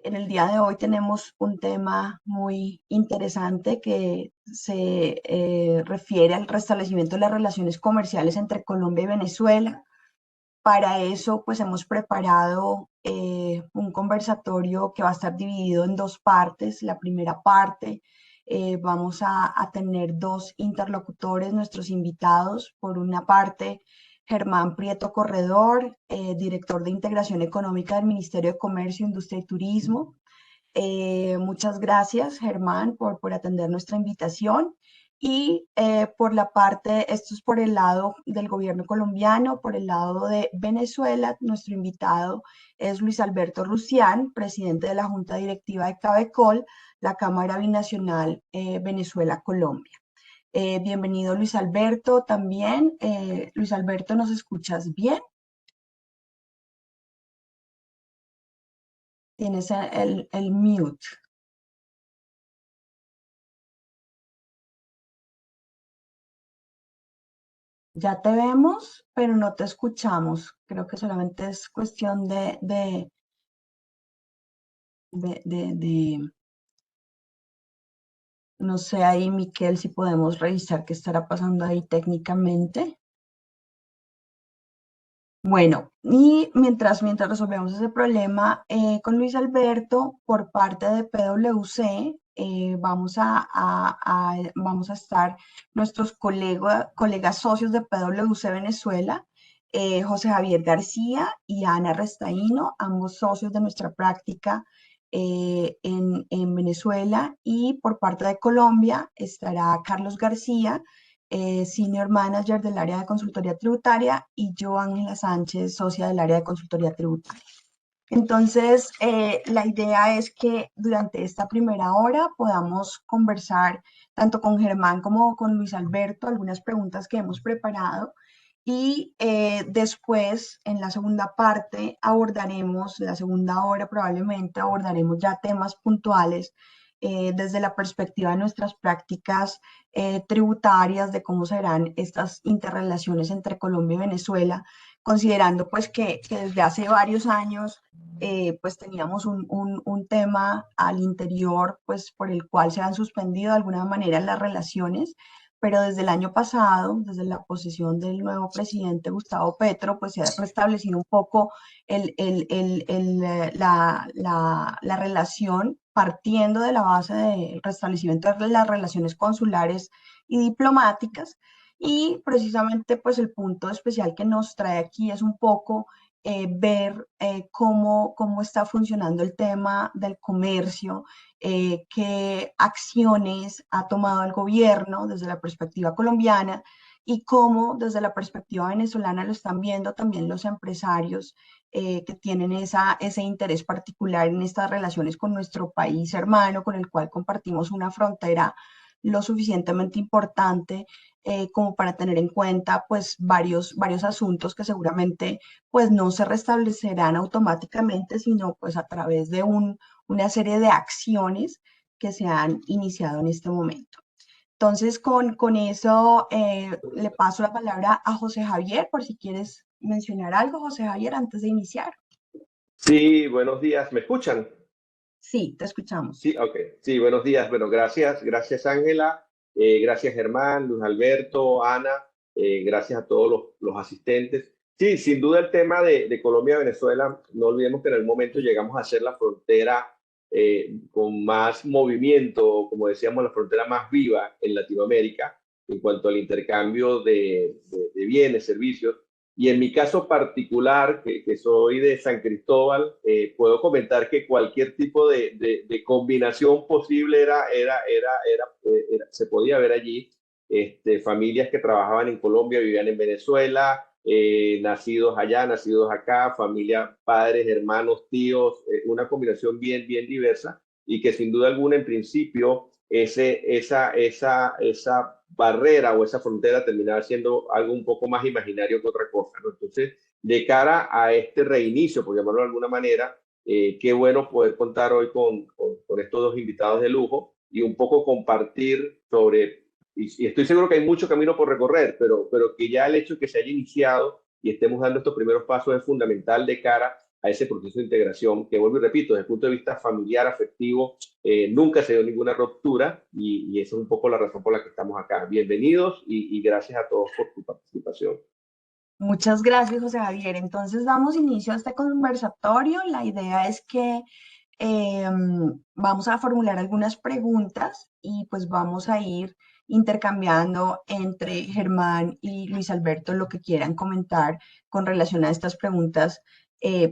En el día de hoy tenemos un tema muy interesante que se refiere al restablecimiento de las relaciones comerciales entre Colombia y Venezuela. Para eso, pues hemos preparado un conversatorio que va a estar dividido en dos partes. La primera parte, vamos a tener dos interlocutores, nuestros invitados. Por una parte, Germán Prieto Corredor, director de Integración Económica del Ministerio de Comercio, Industria y Turismo. Muchas gracias, Germán, por atender nuestra invitación. Y por la parte, esto es por el lado del gobierno colombiano, por el lado de Venezuela, nuestro invitado es Luis Alberto Rusián, presidente de la Junta Directiva de Cabecol, la Cámara Binacional Venezuela-Colombia. Bienvenido, Luis Alberto, también. Luis Alberto, ¿nos escuchas bien? Tienes el mute. Ya te vemos, pero no te escuchamos. Creo que solamente es cuestión de, no sé ahí, Miquel, si podemos revisar qué estará pasando ahí técnicamente. Bueno, y mientras resolvemos ese problema, con Luis Alberto, por parte de PwC, vamos a estar nuestros colegas socios de PwC Venezuela, José Javier García y Ana Restaíno, ambos socios de nuestra práctica en Venezuela. Y por parte de Colombia estará Carlos García, Senior Manager del área de consultoría tributaria, y yo, Ángela Sánchez, socia del área de consultoría tributaria. Entonces, la idea es que durante esta primera hora podamos conversar tanto con Germán como con Luis Alberto, algunas preguntas que hemos preparado, y después, en la segunda parte, abordaremos, la segunda hora probablemente, abordaremos ya temas puntuales desde la perspectiva de nuestras prácticas tributarias, de cómo serán estas interrelaciones entre Colombia y Venezuela, considerando pues que desde hace varios años pues teníamos un tema al interior pues por el cual se han suspendido de alguna manera las relaciones, pero desde el año pasado, desde la posesión del nuevo presidente Gustavo Petro, pues se ha restablecido un poco la relación, partiendo de la base del restablecimiento de las relaciones consulares y diplomáticas. Y precisamente pues el punto especial que nos trae aquí es un poco ver cómo está funcionando el tema del comercio, qué acciones ha tomado el gobierno desde la perspectiva colombiana y cómo desde la perspectiva venezolana lo están viendo también los empresarios que tienen ese interés particular en estas relaciones con nuestro país hermano, con el cual compartimos una frontera lo suficientemente importante como para tener en cuenta pues varios asuntos que seguramente pues no se restablecerán automáticamente, sino pues a través de una serie de acciones que se han iniciado en este momento. Entonces, con eso le paso la palabra a José Javier, por si quieres mencionar algo, José Javier, antes de iniciar. Sí, buenos días. ¿Me escuchan? Sí, te escuchamos. Sí, ok. Sí, buenos días. Bueno, gracias Ángela, gracias Germán, Luis Alberto, Ana, gracias a todos los asistentes. Sí, sin duda el tema de Colombia-Venezuela, no olvidemos que en algún momento llegamos a ser la frontera con más movimiento, como decíamos, la frontera más viva en Latinoamérica en cuanto al intercambio de bienes, servicios. Y en mi caso particular, que soy de San Cristóbal, puedo comentar que cualquier tipo de combinación posible se podía ver allí. Familias que trabajaban en Colombia, vivían en Venezuela, nacidos allá, nacidos acá, familia, padres, hermanos, tíos, una combinación bien diversa y que sin duda alguna en principio esa barrera o esa frontera terminaba siendo algo un poco más imaginario que otra cosa, ¿no? Entonces, de cara a este reinicio, por llamarlo de alguna manera, qué bueno poder contar hoy con estos dos invitados de lujo y un poco compartir sobre, y estoy seguro que hay mucho camino por recorrer, pero que ya el hecho de que se haya iniciado y estemos dando estos primeros pasos es fundamental de cara a ese proceso de integración, que vuelvo y repito, desde el punto de vista familiar, afectivo, nunca se dio ninguna ruptura y esa es un poco la razón por la que estamos acá. Bienvenidos y gracias a todos por tu participación. Muchas gracias, José Javier. Entonces, damos inicio a este conversatorio. La idea es que vamos a formular algunas preguntas y pues vamos a ir intercambiando entre Germán y Luis Alberto lo que quieran comentar con relación a estas preguntas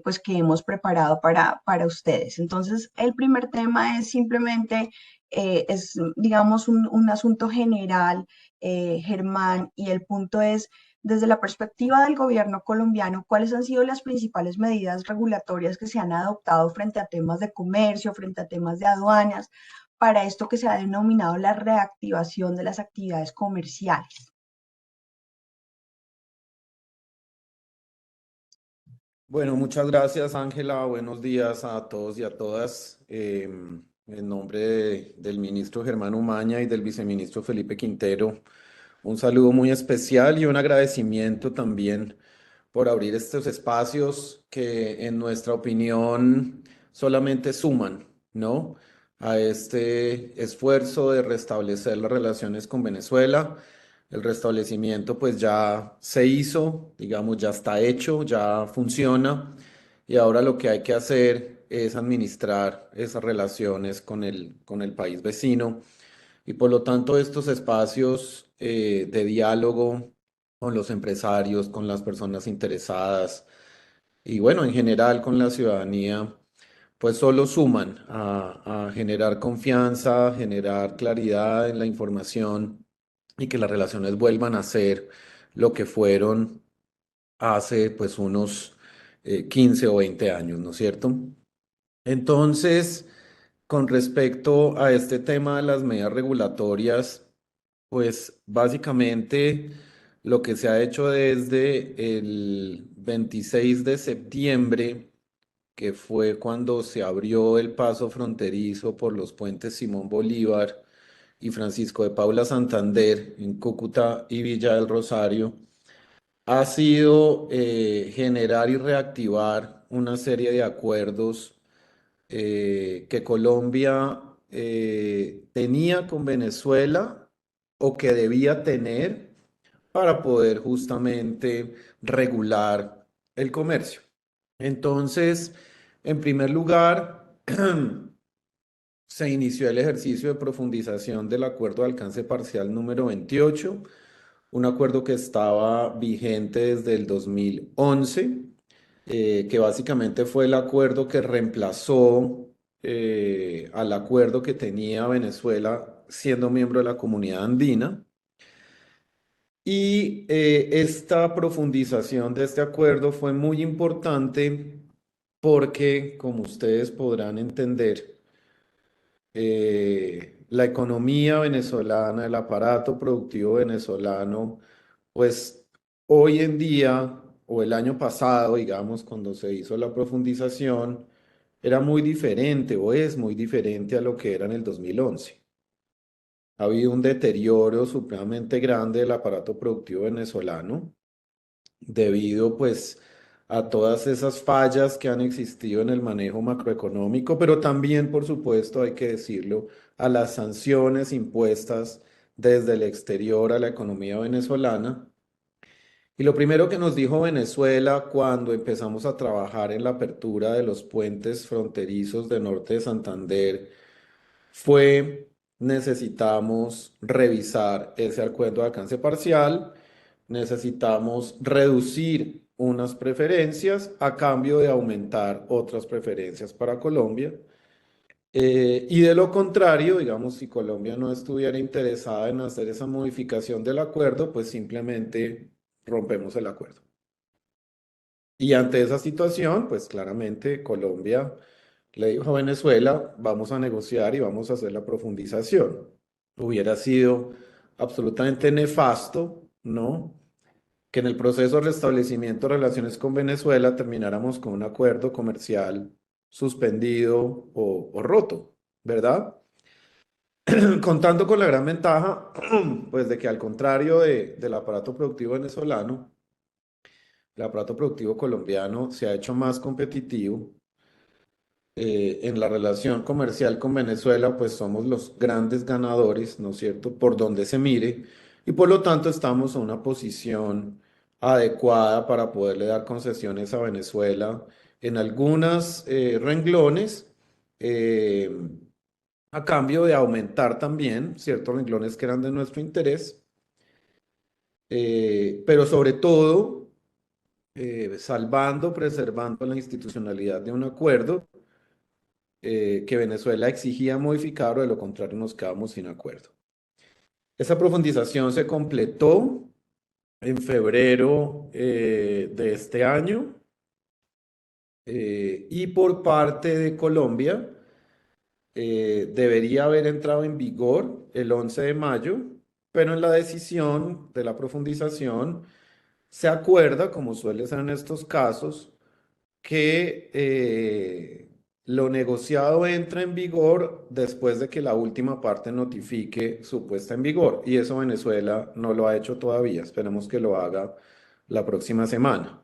pues que hemos preparado para ustedes. Entonces, el primer tema es simplemente, es digamos un asunto general, Germán, y el punto es desde la perspectiva del gobierno colombiano, ¿cuáles han sido las principales medidas regulatorias que se han adoptado frente a temas de comercio, frente a temas de aduanas, para esto que se ha denominado la reactivación de las actividades comerciales? Bueno, muchas gracias, Ángela. Buenos días a todos y a todas. En nombre del ministro Germán Umaña y del viceministro Felipe Quintero, un saludo muy especial y un agradecimiento también por abrir estos espacios que, en nuestra opinión, solamente suman, ¿no? A este esfuerzo de restablecer las relaciones con Venezuela. El restablecimiento pues ya se hizo, digamos, ya está hecho, ya funciona y ahora lo que hay que hacer es administrar esas relaciones con el país vecino y por lo tanto estos espacios de diálogo con los empresarios, con las personas interesadas y bueno, en general con la ciudadanía, pues solo suman a generar confianza, generar claridad en la información y que las relaciones vuelvan a ser lo que fueron hace pues unos 15 o 20 años, ¿no es cierto? Entonces, con respecto a este tema de las medidas regulatorias, pues básicamente lo que se ha hecho desde el 26 de septiembre, que fue cuando se abrió el paso fronterizo por los puentes Simón Bolívar y Francisco de Paula Santander en Cúcuta y Villa del Rosario, ha sido generar y reactivar una serie de acuerdos que Colombia tenía con Venezuela o que debía tener para poder justamente regular el comercio. Entonces, en primer lugar, se inició el ejercicio de profundización del acuerdo de alcance parcial número 28, un acuerdo que estaba vigente desde el 2011, que básicamente fue el acuerdo que reemplazó al acuerdo que tenía Venezuela siendo miembro de la Comunidad Andina. Y esta profundización de este acuerdo fue muy importante porque, como ustedes podrán entender, la economía venezolana, el aparato productivo venezolano, pues hoy en día o el año pasado, digamos, cuando se hizo la profundización, era muy diferente o es muy diferente a lo que era en el 2011. Ha habido un deterioro supremamente grande del aparato productivo venezolano debido pues a todas esas fallas que han existido en el manejo macroeconómico, pero también, por supuesto, hay que decirlo, a las sanciones impuestas desde el exterior a la economía venezolana. Y lo primero que nos dijo Venezuela cuando empezamos a trabajar en la apertura de los puentes fronterizos de Norte de Santander fue: necesitamos revisar ese acuerdo de alcance parcial, necesitamos reducir unas preferencias a cambio de aumentar otras preferencias para Colombia. Y de lo contrario, digamos, si Colombia no estuviera interesada en hacer esa modificación del acuerdo, pues simplemente rompemos el acuerdo. Y ante esa situación, pues claramente Colombia le dijo a Venezuela, vamos a negociar y vamos a hacer la profundización. Hubiera sido absolutamente nefasto, ¿no? Que en el proceso de restablecimiento de relaciones con Venezuela termináramos con un acuerdo comercial suspendido o roto, ¿verdad? Contando con la gran ventaja, pues de que al contrario del aparato productivo venezolano, el aparato productivo colombiano se ha hecho más competitivo. En la relación comercial con Venezuela, pues somos los grandes ganadores, ¿no es cierto?, por donde se mire, y por lo tanto estamos en una posición adecuada para poderle dar concesiones a Venezuela en algunos renglones, eh, a cambio de aumentar también ciertos renglones que eran de nuestro interés, pero sobre todo salvando, preservando la institucionalidad de un acuerdo que Venezuela exigía modificar o de lo contrario nos quedamos sin acuerdo. Esa profundización se completó en febrero de este año y por parte de Colombia debería haber entrado en vigor el 11 de mayo, pero en la decisión de la profundización se acuerda, como suele ser en estos casos, que lo negociado entra en vigor después de que la última parte notifique su puesta en vigor. Y eso Venezuela no lo ha hecho todavía. Esperemos que lo haga la próxima semana.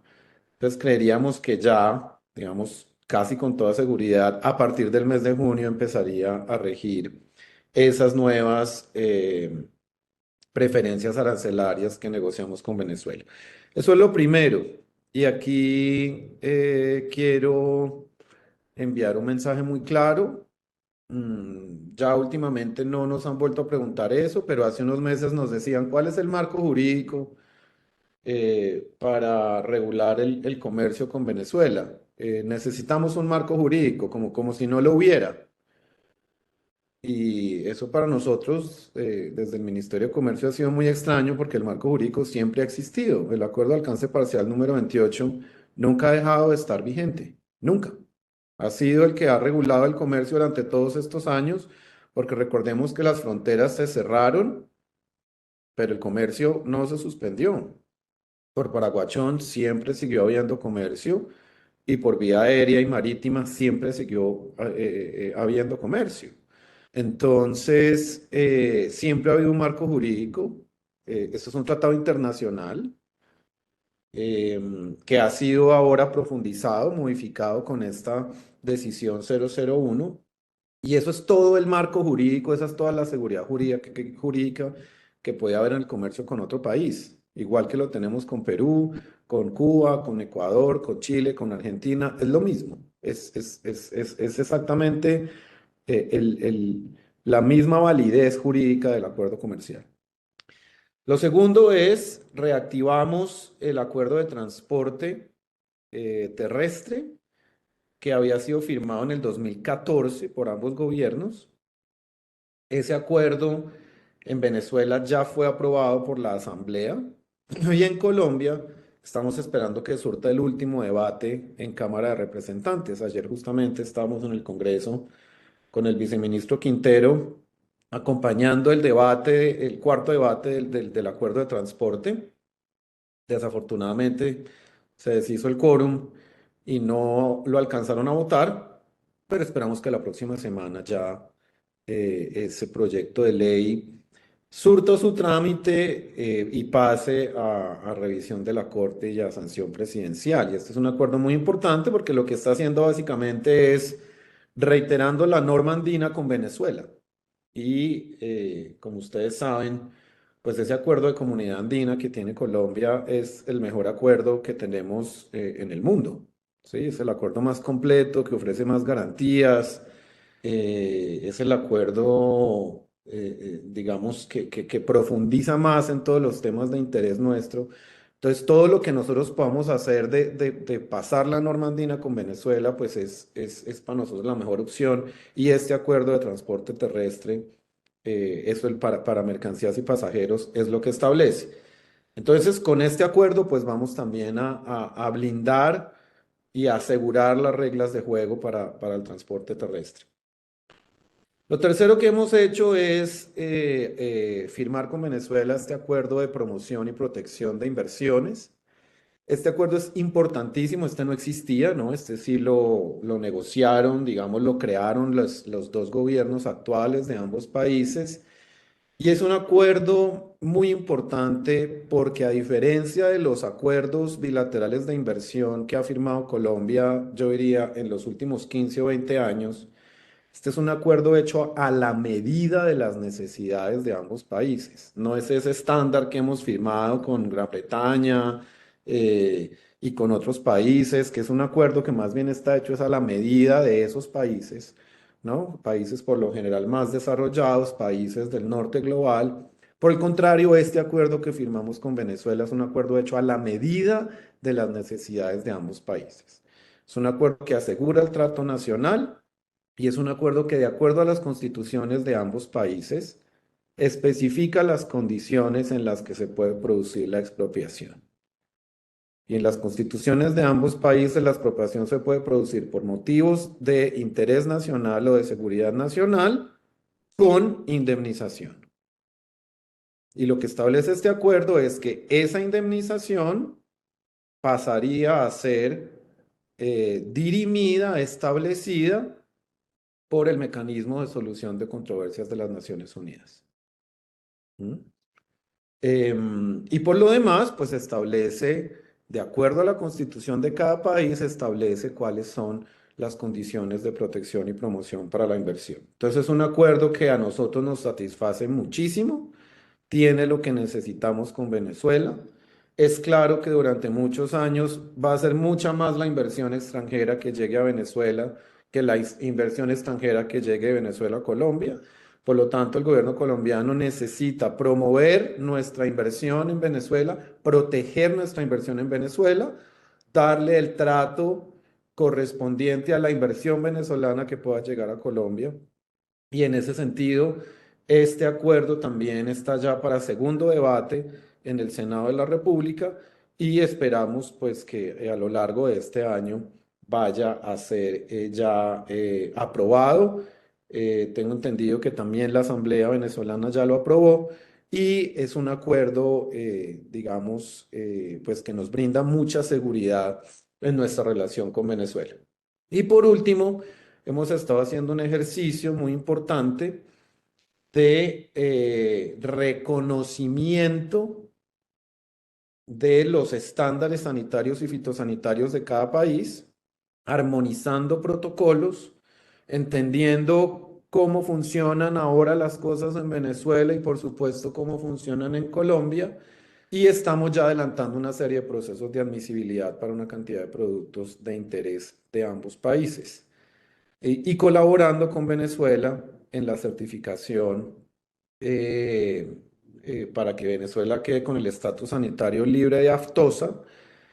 Entonces creeríamos que ya, digamos, casi con toda seguridad, a partir del mes de junio empezaría a regir esas nuevas preferencias arancelarias que negociamos con Venezuela. Eso es lo primero. Y aquí quiero enviar un mensaje muy claro. Ya últimamente no nos han vuelto a preguntar eso, pero hace unos meses nos decían cuál es el marco jurídico para regular el comercio con Venezuela. Necesitamos un marco jurídico, como si no lo hubiera. Y eso para nosotros, desde el Ministerio de Comercio, ha sido muy extraño porque el marco jurídico siempre ha existido. El acuerdo de alcance parcial número 28 nunca ha dejado de estar vigente, nunca. Ha sido el que ha regulado el comercio durante todos estos años, porque recordemos que las fronteras se cerraron, pero el comercio no se suspendió. Por Paraguachón siempre siguió habiendo comercio y por vía aérea y marítima siempre siguió habiendo comercio. Entonces, siempre ha habido un marco jurídico. Esto es un tratado internacional que ha sido ahora profundizado, modificado con esta decisión 001. Y eso es todo el marco jurídico, esa es toda la seguridad jurídica que puede haber en el comercio con otro país. Igual que lo tenemos con Perú, con Cuba, con Ecuador, con Chile, con Argentina, es lo mismo. Es exactamente la misma validez jurídica del acuerdo comercial. Lo segundo es, reactivamos el acuerdo de transporte terrestre que había sido firmado en el 2014 por ambos gobiernos. Ese acuerdo en Venezuela ya fue aprobado por la Asamblea y en Colombia estamos esperando que surta el último debate en Cámara de Representantes. Ayer justamente estábamos en el Congreso con el viceministro Quintero acompañando el debate, el cuarto debate del acuerdo de transporte. Desafortunadamente se deshizo el quórum y no lo alcanzaron a votar, pero esperamos que la próxima semana ya ese proyecto de ley surta su trámite y pase a revisión de la Corte y a sanción presidencial. Y este es un acuerdo muy importante porque lo que está haciendo básicamente es reiterando la norma andina con Venezuela. Y como ustedes saben, pues ese acuerdo de comunidad andina que tiene Colombia es el mejor acuerdo que tenemos en el mundo. ¿Sí? Es el acuerdo más completo, que ofrece más garantías. Es el acuerdo, digamos, que profundiza más en todos los temas de interés nuestro. Entonces, todo lo que nosotros podamos hacer de pasar la norma andina con Venezuela, pues es para nosotros la mejor opción. Y este acuerdo de transporte terrestre, eso para mercancías y pasajeros, es lo que establece. Entonces, con este acuerdo, pues vamos también a blindar y a asegurar las reglas de juego para el transporte terrestre. Lo tercero que hemos hecho es firmar con Venezuela este acuerdo de promoción y protección de inversiones. Este acuerdo es importantísimo, este no existía, ¿no? Este sí lo negociaron, digamos, lo crearon los dos gobiernos actuales de ambos países Y es un acuerdo muy importante porque a diferencia de los acuerdos bilaterales de inversión que ha firmado Colombia, yo diría en los últimos 15 o 20 años, este es un acuerdo hecho a la medida de las necesidades de ambos países. No es ese estándar que hemos firmado con Gran Bretaña y con otros países, que es un acuerdo que más bien está hecho es a la medida de esos países, ¿no? Países por lo general más desarrollados, países del norte global. Por el contrario, este acuerdo que firmamos con Venezuela es un acuerdo hecho a la medida de las necesidades de ambos países. Es un acuerdo que asegura el trato nacional y es un acuerdo que, de acuerdo a las constituciones de ambos países, especifica las condiciones en las que se puede producir la expropiación. Y en las constituciones de ambos países la expropiación se puede producir por motivos de interés nacional o de seguridad nacional con indemnización. Y lo que establece este acuerdo es que esa indemnización pasaría a ser dirimida, establecida por el mecanismo de solución de controversias de las Naciones Unidas. ¿Mm? Y por lo demás, pues establece, de acuerdo a la constitución de cada país, establece cuáles son las condiciones de protección y promoción para la inversión. Entonces es un acuerdo que a nosotros nos satisface muchísimo, tiene lo que necesitamos con Venezuela. Es claro que durante muchos años va a ser mucha más la inversión extranjera que llegue a Venezuela que la inversión extranjera que llegue de Venezuela a Colombia. Por lo tanto, el gobierno colombiano necesita promover nuestra inversión en Venezuela, proteger nuestra inversión en Venezuela, darle el trato correspondiente a la inversión venezolana que pueda llegar a Colombia. Y en ese sentido, este acuerdo también está ya para segundo debate en el Senado de la República y esperamos pues que a lo largo de este año vaya a ser ya aprobado. Tengo entendido que también la Asamblea venezolana ya lo aprobó y es un acuerdo, digamos, pues que nos brinda mucha seguridad en nuestra relación con Venezuela. Y por último, hemos estado haciendo un ejercicio muy importante de reconocimiento de los estándares sanitarios y fitosanitarios de cada país, armonizando protocolos, entendiendo cómo funcionan ahora las cosas en Venezuela y por supuesto cómo funcionan en Colombia. Y estamos ya adelantando una serie de procesos de admisibilidad para una cantidad de productos de interés de ambos países y colaborando con Venezuela en la certificación para que Venezuela quede con el estatus sanitario libre de aftosa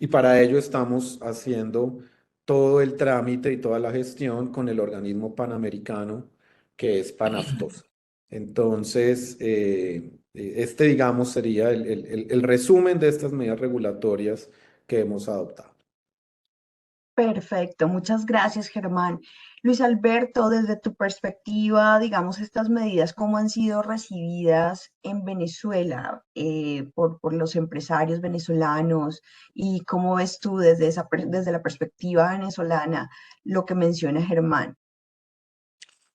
y para ello estamos haciendo todo el trámite y toda la gestión con el organismo panamericano que es Panaftosa. Entonces, este, digamos, sería el resumen de estas medidas regulatorias que hemos adoptado. Perfecto, muchas gracias, Germán. Luis Alberto, desde tu perspectiva, digamos, estas medidas, ¿cómo han sido recibidas en Venezuela por los empresarios venezolanos? ¿Y cómo ves tú desde la perspectiva venezolana lo que menciona Germán?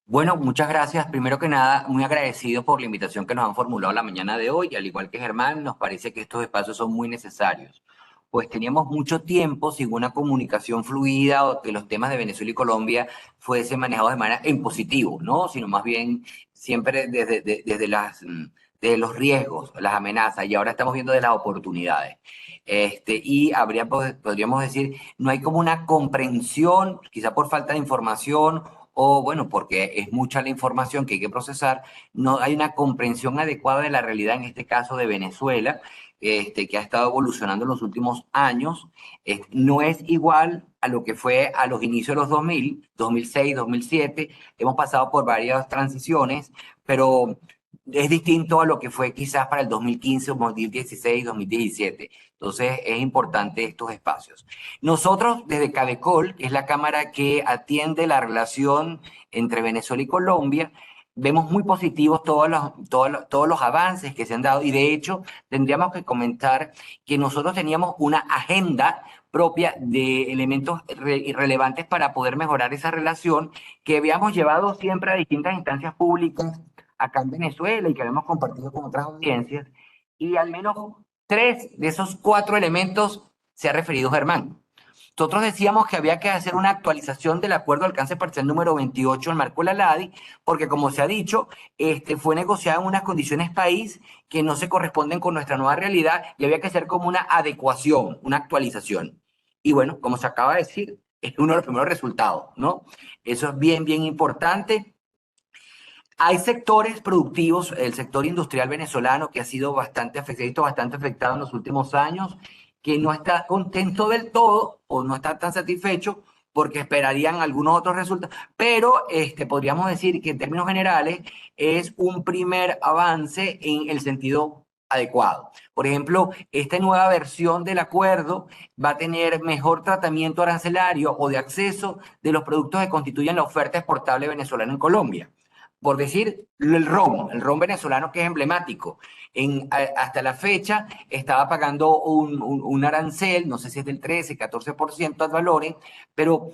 Bueno, muchas gracias. Primero que nada, muy agradecido por la invitación que nos han formulado la mañana de hoy. Al igual que Germán, nos parece que estos espacios son muy necesarios. Pues teníamos mucho tiempo sin una comunicación fluida o que los temas de Venezuela y Colombia fuesen manejados de manera en positivo, ¿no? Sino más bien siempre desde los riesgos, las amenazas, y ahora estamos viendo de las oportunidades. Y podríamos decir, no hay como una comprensión, quizá por falta de información o bueno, porque es mucha la información que hay que procesar, no hay una comprensión adecuada de la realidad, en este caso de Venezuela, que ha estado evolucionando en los últimos años. No es igual a lo que fue a los inicios de los 2000, 2006, 2007. Hemos pasado por varias transiciones, pero es distinto a lo que fue quizás para el 2015, 2016, 2017. Entonces es importante estos espacios. Nosotros desde Cadecol, que es la cámara que atiende la relación entre Venezuela y Colombia, vemos muy positivos todos los avances que se han dado y de hecho tendríamos que comentar que nosotros teníamos una agenda propia de elementos relevantes para poder mejorar esa relación que habíamos llevado siempre a distintas instancias públicas acá en Venezuela y que habíamos compartido con otras audiencias, y al menos 3 de esos 4 elementos se ha referido Germán. Nosotros decíamos que había que hacer una actualización del acuerdo de alcance parcial número 28 del marco de la LADI, porque como se ha dicho, fue negociado en unas condiciones país que no se corresponden con nuestra nueva realidad y había que hacer como una adecuación, una actualización. Y bueno, como se acaba de decir, es uno de los primeros resultados, ¿no? Eso es bien, bien importante. Hay sectores productivos, el sector industrial venezolano que ha sido bastante afectado en los últimos años, que no está contento del todo o no está tan satisfecho porque esperarían algunos otros resultados, pero podríamos decir que en términos generales es un primer avance en el sentido adecuado. Por ejemplo, esta nueva versión del acuerdo va a tener mejor tratamiento arancelario o de acceso de los productos que constituyen la oferta exportable venezolana en Colombia. Por decir, el ron venezolano que es emblemático. Hasta la fecha estaba pagando un arancel, no sé si es del 13, 14% ad valorem, pero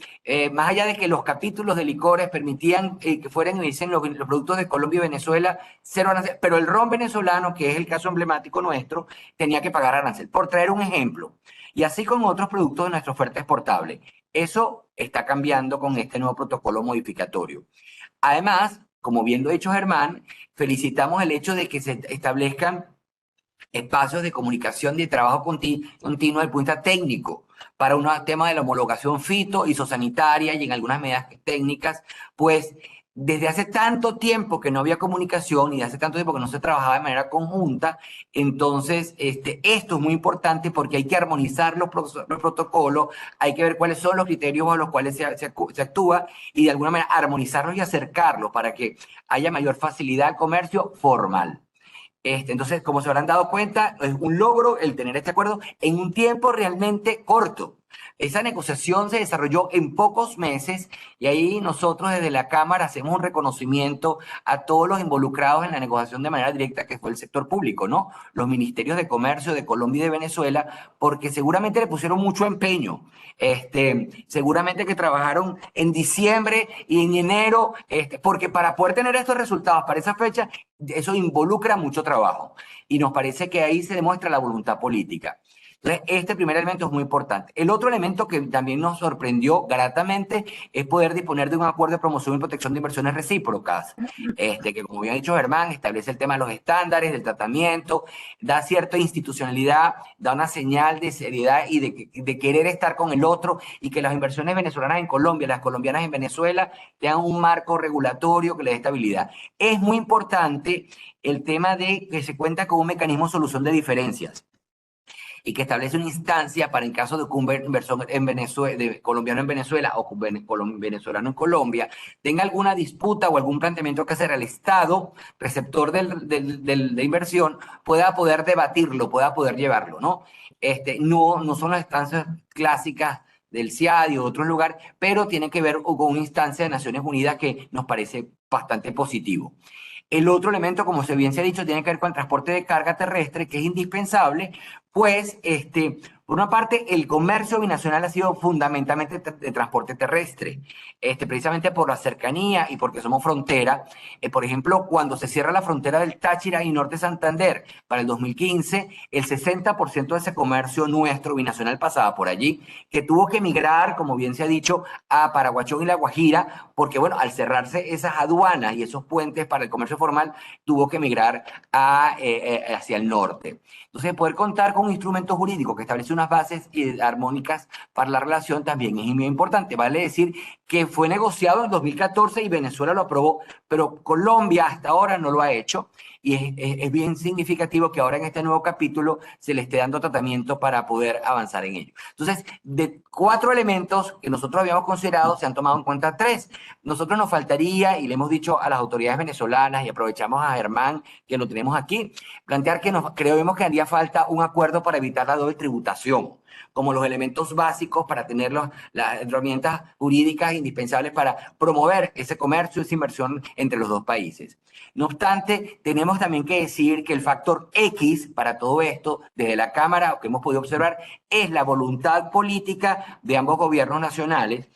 más allá de que los capítulos de licores permitían que fueran, dicen los productos de Colombia y Venezuela, cero arancel, pero el ron venezolano, que es el caso emblemático nuestro, tenía que pagar arancel, por traer un ejemplo. Y así con otros productos de nuestra oferta exportable. Eso está cambiando con este nuevo protocolo modificatorio. Además, como bien lo ha dicho Germán, felicitamos el hecho de que se establezcan espacios de comunicación y de trabajo continuo desde el punto de vista técnico para un tema de la homologación fito, isosanitaria y en algunas medidas técnicas, pues desde hace tanto tiempo que no había comunicación y de hace tanto tiempo que no se trabajaba de manera conjunta, entonces esto es muy importante porque hay que armonizar los protocolos, hay que ver cuáles son los criterios bajo los cuales se actúa y de alguna manera armonizarlos y acercarlos para que haya mayor facilidad al comercio formal. Entonces, como se habrán dado cuenta, es un logro el tener este acuerdo en un tiempo realmente corto. Esa negociación se desarrolló en pocos meses y ahí nosotros desde la Cámara hacemos un reconocimiento a todos los involucrados en la negociación de manera directa, que fue el sector público, ¿no? Los ministerios de comercio de Colombia y de Venezuela, porque seguramente le pusieron mucho empeño. Seguramente que trabajaron en diciembre y en enero, porque para poder tener estos resultados para esa fecha, eso involucra mucho trabajo. Y nos parece que ahí se demuestra la voluntad política. Entonces, este primer elemento es muy importante. El otro elemento que también nos sorprendió gratamente es poder disponer de un acuerdo de promoción y protección de inversiones recíprocas, que como bien ha dicho Germán, establece el tema de los estándares, del tratamiento, da cierta institucionalidad, da una señal de seriedad y de querer estar con el otro y que las inversiones venezolanas en Colombia, las colombianas en Venezuela, tengan un marco regulatorio que le dé estabilidad. Es muy importante el tema de que se cuenta con un mecanismo de solución de diferencias y que establece una instancia para en caso de que un inversor en Venezuela, de colombiano en Venezuela o venezolano en Colombia tenga alguna disputa o algún planteamiento que hacer al Estado receptor de inversión, pueda poder debatirlo, pueda poder llevarlo, ¿no? No son las instancias clásicas del CIADI o de otro lugar, pero tiene que ver con una instancia de Naciones Unidas que nos parece bastante positivo. El otro elemento, como bien se ha dicho, tiene que ver con el transporte de carga terrestre, que es indispensable, pues, por una parte, el comercio binacional ha sido fundamentalmente de transporte terrestre, precisamente por la cercanía y porque somos frontera. Por ejemplo, cuando se cierra la frontera del Táchira y Norte Santander para el 2015, el 60% de ese comercio nuestro binacional pasaba por allí, que tuvo que migrar, como bien se ha dicho, a Paraguachón y La Guajira, porque, bueno, al cerrarse esas aduanas y esos puentes para el comercio formal, tuvo que migrar hacia el norte. Entonces, poder contar con un instrumento jurídico que establece unas bases armónicas para la relación también es muy importante. Vale decir que fue negociado en 2014 y Venezuela lo aprobó, pero Colombia hasta ahora no lo ha hecho. Y es bien significativo que ahora en este nuevo capítulo se le esté dando tratamiento para poder avanzar en ello. Entonces, de 4 elementos que nosotros habíamos considerado, se han tomado en cuenta 3. Nosotros nos faltaría, y le hemos dicho a las autoridades venezolanas, y aprovechamos a Germán, que lo tenemos aquí, plantear que creemos que haría falta un acuerdo para evitar la doble tributación, como los elementos básicos para tener las herramientas jurídicas indispensables para promover ese comercio, esa inversión entre los dos países. No obstante, tenemos también que decir que el factor X para todo esto, desde la Cámara, que hemos podido observar, es la voluntad política de ambos gobiernos nacionales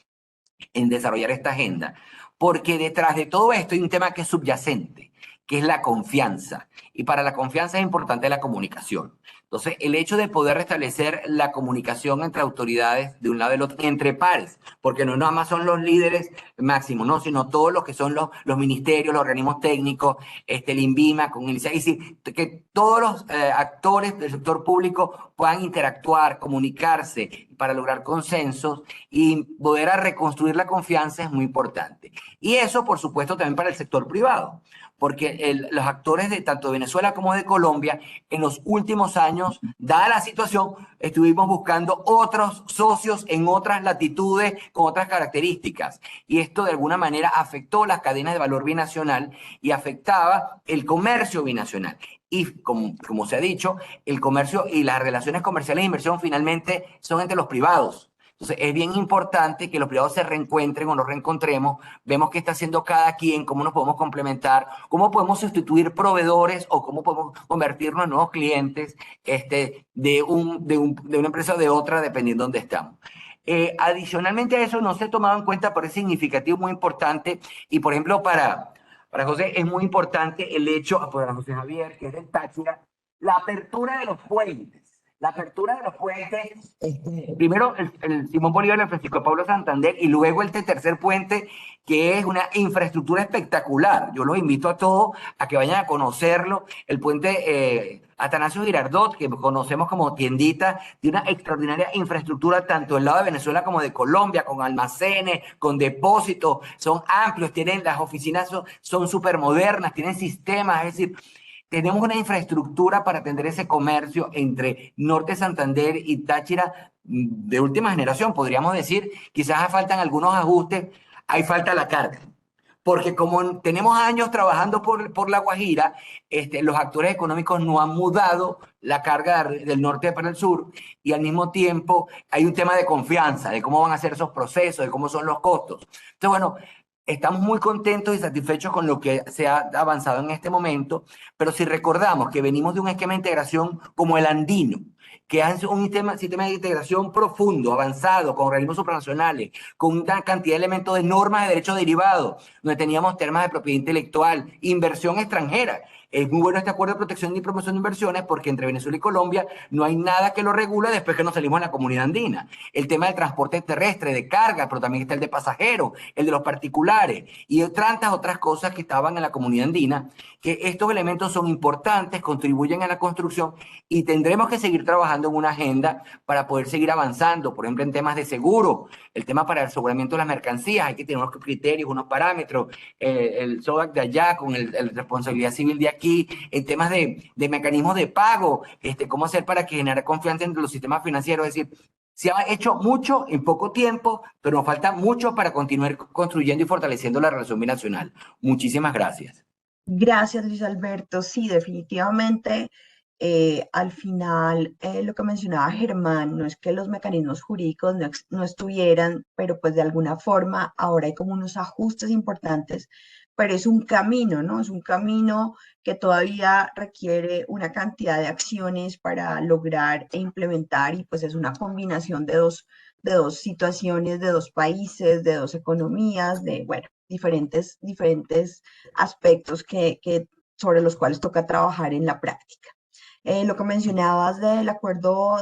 en desarrollar esta agenda. Porque detrás de todo esto hay un tema que es subyacente, que es la confianza. Y para la confianza es importante la comunicación. Entonces, el hecho de poder restablecer la comunicación entre autoridades de un lado y del otro, entre pares, porque no nada más son los líderes máximos, no, sino todos los que son los ministerios, los organismos técnicos, el INVIMA, con el INSEE, es decir, que todos los actores del sector público puedan interactuar, comunicarse para lograr consensos y poder a reconstruir la confianza es muy importante. Y eso, por supuesto, también para el sector privado, porque los actores de tanto de Venezuela como de Colombia, en los últimos años, dada la situación, estuvimos buscando otros socios en otras latitudes con otras características. Y esto de alguna manera afectó las cadenas de valor binacional y afectaba el comercio binacional. Y como se ha dicho, el comercio y las relaciones comerciales de inversión finalmente son entre los privados. Entonces, es bien importante que los privados se reencuentren o nos reencontremos, vemos qué está haciendo cada quien, cómo nos podemos complementar, cómo podemos sustituir proveedores o cómo podemos convertirnos en nuevos clientes de una empresa o de otra, dependiendo de dónde estamos. Adicionalmente a eso, no se ha tomado en cuenta, pero es significativo, muy importante, y por ejemplo, para José es muy importante el hecho, para José Javier, que es del Táchira, la apertura de los puentes. La apertura de los puentes, primero el Simón Bolívar, el Francisco Pablo Santander, y luego este tercer puente, que es una infraestructura espectacular. Yo los invito a todos a que vayan a conocerlo. El puente Atanasio Girardot, que conocemos como tiendita, tiene una extraordinaria infraestructura tanto del lado de Venezuela como de Colombia, con almacenes, con depósitos, son amplios, tienen las oficinas son súper modernas, tienen sistemas, es decir, tenemos una infraestructura para atender ese comercio entre Norte Santander y Táchira de última generación, podríamos decir. Quizás faltan algunos ajustes, ahí falta la carga. Porque como tenemos años trabajando por La Guajira, los actores económicos no han mudado la carga del norte para el sur, y al mismo tiempo hay un tema de confianza, de cómo van a ser esos procesos, de cómo son los costos. Entonces, bueno, estamos muy contentos y satisfechos con lo que se ha avanzado en este momento, pero si recordamos que venimos de un esquema de integración como el andino, que es un sistema de integración profundo, avanzado, con organismos supranacionales, con una cantidad de elementos de normas de derecho derivado, donde teníamos temas de propiedad intelectual, inversión extranjera. Es muy bueno este acuerdo de protección y promoción de inversiones, porque entre Venezuela y Colombia no hay nada que lo regule después que nos salimos de la comunidad andina. El tema del transporte terrestre, de carga, pero también está el de pasajeros, el de los particulares y tantas otras cosas que estaban en la comunidad andina, que estos elementos son importantes, contribuyen a la construcción, y tendremos que seguir trabajando en una agenda para poder seguir avanzando, por ejemplo, en temas de seguro, el tema para el aseguramiento de las mercancías, hay que tener unos criterios, unos parámetros, el SODAC de allá con el responsabilidad civil de aquí, en temas de mecanismos de pago, cómo hacer para que genere confianza entre los sistemas financieros. Es decir, se ha hecho mucho en poco tiempo, pero nos falta mucho para continuar construyendo y fortaleciendo la relación binacional. Muchísimas gracias. Gracias, Luis Alberto. Sí, definitivamente, al final, lo que mencionaba Germán, no es que los mecanismos jurídicos no estuvieran, pero pues de alguna forma ahora hay como unos ajustes importantes, pero es un camino, ¿no? Es un camino que todavía requiere una cantidad de acciones para lograr e implementar, y pues es una combinación de dos situaciones, de dos países, de dos economías, de, bueno, diferentes aspectos sobre los cuales toca trabajar en la práctica. Lo que mencionabas del acuerdo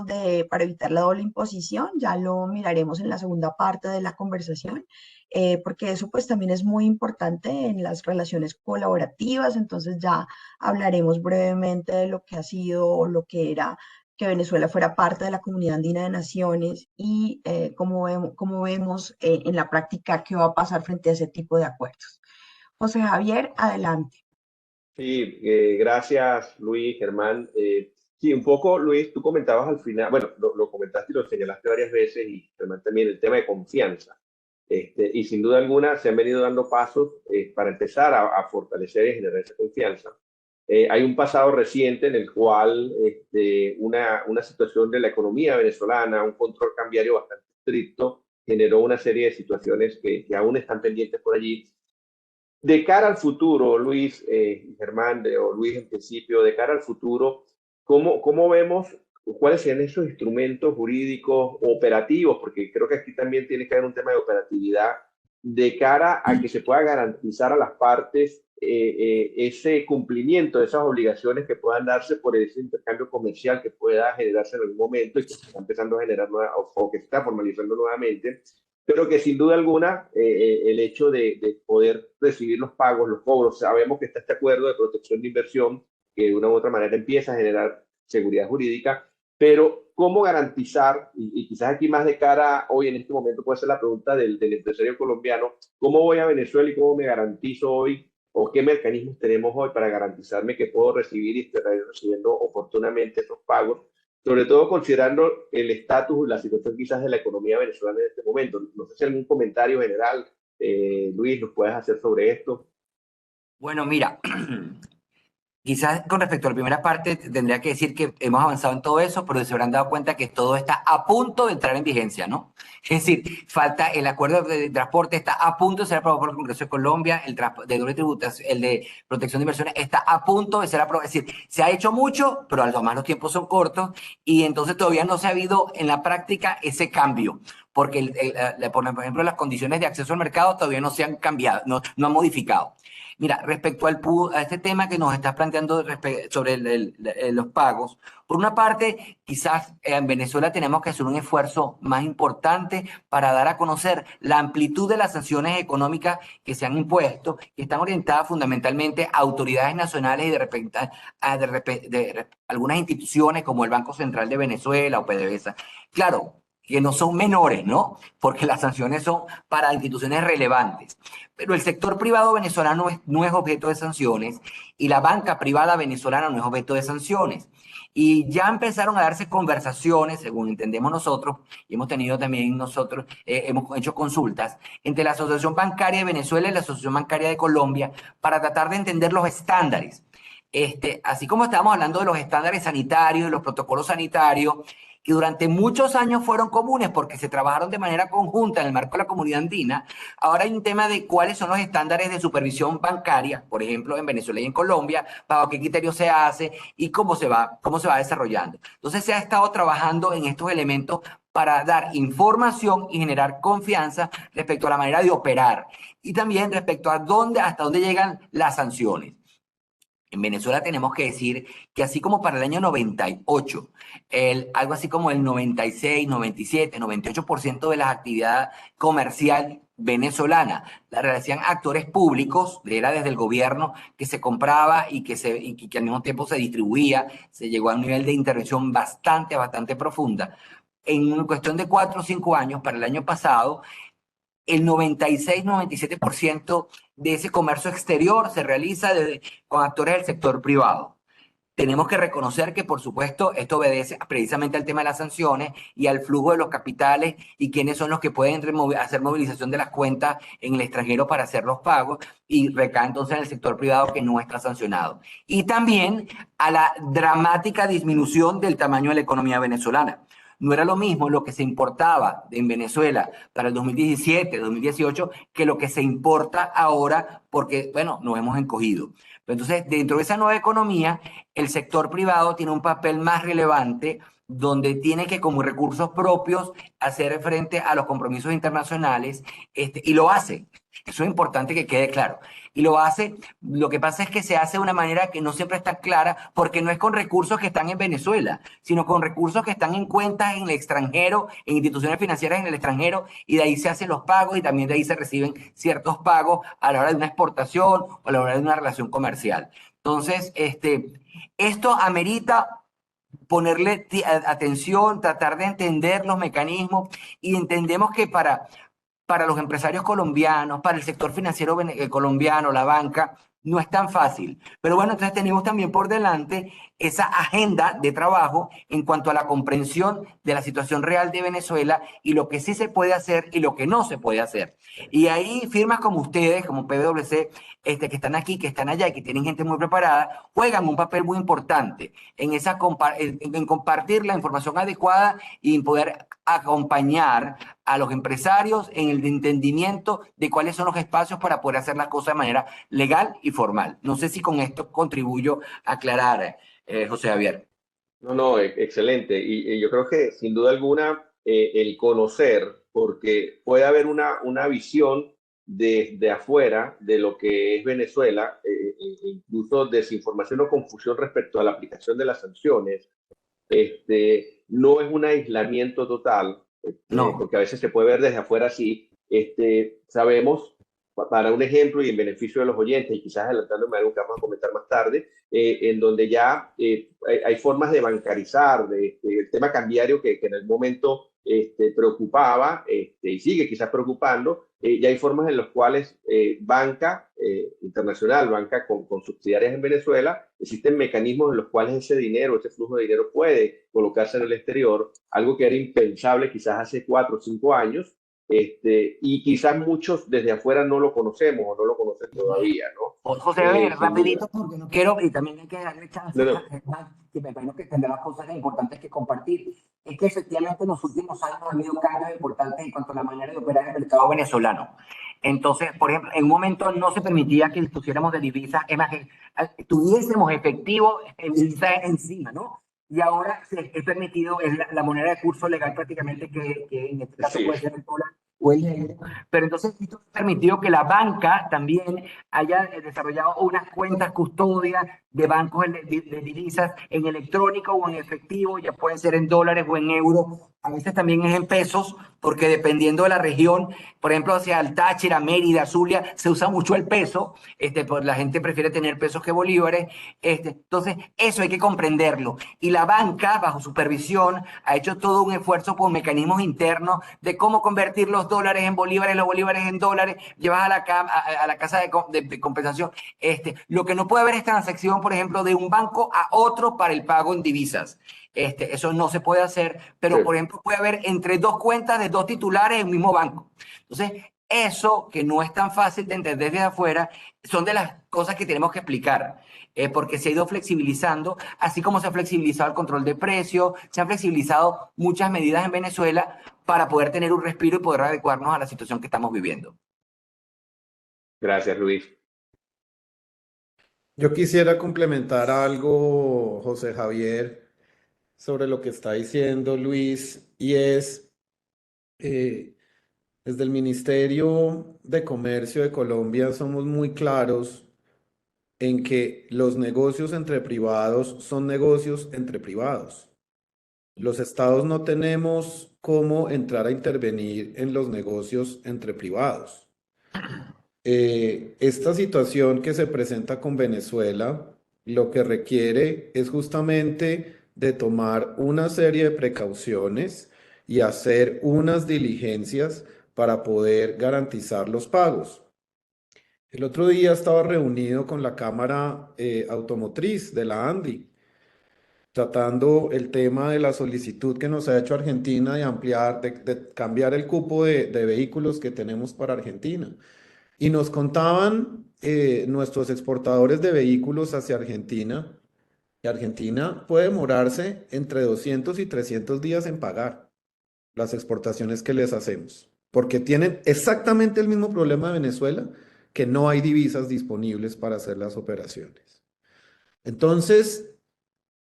para evitar la doble imposición, ya lo miraremos en la segunda parte de la conversación, porque eso pues también es muy importante en las relaciones colaborativas. Entonces ya hablaremos brevemente de lo que ha sido o lo que era que Venezuela fuera parte de la Comunidad Andina de Naciones, y cómo vemos en la práctica qué va a pasar frente a ese tipo de acuerdos. José Javier, adelante. Sí, gracias Luis, Germán. Sí, un poco Luis, tú comentabas al final, bueno, lo comentaste y lo señalaste varias veces, y Germán también, el tema de confianza. Y sin duda alguna se han venido dando pasos para empezar a fortalecer y generar esa confianza. Hay un pasado reciente en el cual una situación de la economía venezolana, un control cambiario bastante estricto, generó una serie de situaciones que aún están pendientes por allí. De cara al futuro, Luis, Germán, o Luis en principio, de cara al futuro, ¿cómo vemos cuáles serían esos instrumentos jurídicos operativos? Porque creo que aquí también tiene que haber un tema de operatividad de cara a que se pueda garantizar a las partes ese cumplimiento de esas obligaciones que puedan darse por ese intercambio comercial que pueda generarse en algún momento y que se está empezando a generar o que se está formalizando nuevamente, pero que sin duda alguna el hecho de poder recibir los pagos, los cobros, sabemos que está este acuerdo de protección de inversión que de una u otra manera empieza a generar seguridad jurídica, pero ¿cómo garantizar, y quizás aquí más de cara hoy en este momento puede ser la pregunta del empresario colombiano, cómo voy a Venezuela y cómo me garantizo hoy o qué mecanismos tenemos hoy para garantizarme que puedo recibir y estar recibiendo oportunamente esos pagos, sobre todo considerando el estatus, la situación quizás de la economía venezolana en este momento? No sé si algún comentario general, Luis, nos puedes hacer sobre esto. Bueno, mira, quizás con respecto a la primera parte tendría que decir que hemos avanzado en todo eso, pero se habrán dado cuenta que todo está a punto de entrar en vigencia, ¿no? Es decir, falta el acuerdo de transporte, está a punto de ser aprobado por el Congreso de Colombia, de doble tributación, el de protección de inversiones está a punto de ser aprobado. Es decir, se ha hecho mucho, pero además los tiempos son cortos y entonces todavía no se ha habido en la práctica ese cambio, porque por ejemplo las condiciones de acceso al mercado todavía no se han cambiado, no han modificado. Mira, respecto a este tema que nos estás planteando sobre los pagos, por una parte, quizás en Venezuela tenemos que hacer un esfuerzo más importante para dar a conocer la amplitud de las sanciones económicas que se han impuesto, que están orientadas fundamentalmente a autoridades nacionales y de algunas instituciones como el Banco Central de Venezuela o PDVSA. Claro, que no son menores, ¿no? Porque las sanciones son para instituciones relevantes. Pero el sector privado venezolano no es objeto de sanciones y la banca privada venezolana no es objeto de sanciones. Y ya empezaron a darse conversaciones, según entendemos nosotros, y hemos tenido también nosotros, hemos hecho consultas entre la Asociación Bancaria de Venezuela y la Asociación Bancaria de Colombia para tratar de entender los estándares. Así como estábamos hablando de los estándares sanitarios, de los protocolos sanitarios, que durante muchos años fueron comunes porque se trabajaron de manera conjunta en el marco de la comunidad andina. Ahora hay un tema de cuáles son los estándares de supervisión bancaria, por ejemplo, en Venezuela y en Colombia, bajo qué criterios se hace y cómo se va desarrollando. Entonces se ha estado trabajando en estos elementos para dar información y generar confianza respecto a la manera de operar y también respecto a hasta dónde llegan las sanciones. En Venezuela tenemos que decir que así como para el año 98, algo así como el 96, 97, 98% de la actividad comercial venezolana la realizaban actores públicos, era desde el gobierno que se compraba y que al mismo tiempo se distribuía, se llegó a un nivel de intervención bastante profunda. En cuestión de 4 o 5 años, para el año pasado, el 96-97% de ese comercio exterior se realiza con actores del sector privado. Tenemos que reconocer que, por supuesto, esto obedece precisamente al tema de las sanciones y al flujo de los capitales y quiénes son los que pueden hacer movilización de las cuentas en el extranjero para hacer los pagos y recae entonces en el sector privado que no está sancionado. Y también a la dramática disminución del tamaño de la economía venezolana. No era lo mismo lo que se importaba en Venezuela para el 2017, 2018, que lo que se importa ahora porque, bueno, nos hemos encogido. Entonces, dentro de esa nueva economía, el sector privado tiene un papel más relevante donde tiene que, como recursos propios, hacer frente a los compromisos internacionales, y lo hace. Eso es importante que quede claro. Y lo hace, lo que pasa es que se hace de una manera que no siempre está clara, porque no es con recursos que están en Venezuela, sino con recursos que están en cuentas en el extranjero, en instituciones financieras en el extranjero, y de ahí se hacen los pagos y también de ahí se reciben ciertos pagos a la hora de una exportación o a la hora de una relación comercial. Entonces, esto amerita ponerle atención, tratar de entender los mecanismos y entendemos que para los empresarios colombianos, para el sector financiero colombiano, la banca, no es tan fácil. Pero bueno, entonces tenemos también por delante esa agenda de trabajo en cuanto a la comprensión de la situación real de Venezuela y lo que sí se puede hacer y lo que no se puede hacer. Y ahí firmas como ustedes, como PwC, que están aquí, que están allá y que tienen gente muy preparada, juegan un papel muy importante en compartir la información adecuada y en poder acompañar a los empresarios en el entendimiento de cuáles son los espacios para poder hacer las cosas de manera legal y formal. No sé si con esto contribuyo a aclarar, José Javier. No, excelente. Y yo creo que sin duda alguna el conocer, porque puede haber una visión desde afuera de lo que es Venezuela, incluso desinformación o confusión respecto a la aplicación de las sanciones, no es un aislamiento total, No. porque a veces se puede ver desde afuera así. Sabemos, para un ejemplo y en beneficio de los oyentes, y quizás adelantándome algo que vamos a comentar más tarde, en donde ya hay formas de bancarizar el tema cambiario que en el momento preocupaba y sigue quizás preocupando. Ya hay formas en las cuales banca internacional, banca con subsidiarias en Venezuela, existen mecanismos en los cuales ese dinero, ese flujo de dinero puede colocarse en el exterior, algo que era impensable quizás hace 4 o 5 años, y quizás muchos desde afuera no lo conocemos o no lo conocen todavía, ¿no? José, a ver, Sin rapidito, duda. porque no quiero, y también hay que darle chance No, no. a Germán, que me imagino que tendrá cosas importantes que compartir. Es que efectivamente en los últimos años ha habido cambios importantes en cuanto a la manera de operar el mercado venezolano. Entonces, por ejemplo, en un momento no se permitía que dispusiéramos de divisas, es más, que tuviésemos efectivo en divisas encima, ¿no? Y ahora es permitido, es la moneda de curso legal prácticamente, que en este caso Sí. puede ser el dólar o el euro. Pero entonces esto ha permitido que la banca también haya desarrollado unas cuentas custodias de bancos de divisas en electrónico o en efectivo, ya pueden ser en dólares o en euros, a veces también es en pesos, porque dependiendo de la región, por ejemplo, hacia el Táchira, Mérida, Zulia, se usa mucho el peso, pues la gente prefiere tener pesos que bolívares, entonces eso hay que comprenderlo. Y la banca, bajo supervisión, ha hecho todo un esfuerzo por mecanismos internos de cómo convertir los dólares en bolívares, los bolívares en dólares, llevas a la casa de compensación. Lo que no puede haber es transacción, por ejemplo, de un banco a otro para el pago en divisas. Eso no se puede hacer, pero Sí. por ejemplo puede haber entre dos cuentas de dos titulares en el mismo banco. Entonces, eso que no es tan fácil de entender desde afuera, son de las cosas que tenemos que explicar, porque se ha ido flexibilizando, así como se ha flexibilizado el control de precios, se han flexibilizado muchas medidas en Venezuela para poder tener un respiro y poder adecuarnos a la situación que estamos viviendo. Gracias, Luis. Yo quisiera complementar algo, José Javier, sobre lo que está diciendo Luis, y es, desde el Ministerio de Comercio de Colombia somos muy claros en que los negocios entre privados son negocios entre privados. Los estados no tenemos cómo entrar a intervenir en los negocios entre privados. Esta situación que se presenta con Venezuela, lo que requiere es justamente de tomar una serie de precauciones y hacer unas diligencias para poder garantizar los pagos. El otro día estaba reunido con la Cámara Automotriz de la ANDI, tratando el tema de la solicitud que nos ha hecho Argentina de ampliar, de cambiar el cupo de vehículos que tenemos para Argentina. Y nos contaban nuestros exportadores de vehículos hacia Argentina, que Argentina puede demorarse entre 200 y 300 días en pagar las exportaciones que les hacemos, porque tienen exactamente el mismo problema de Venezuela, que no hay divisas disponibles para hacer las operaciones. Entonces,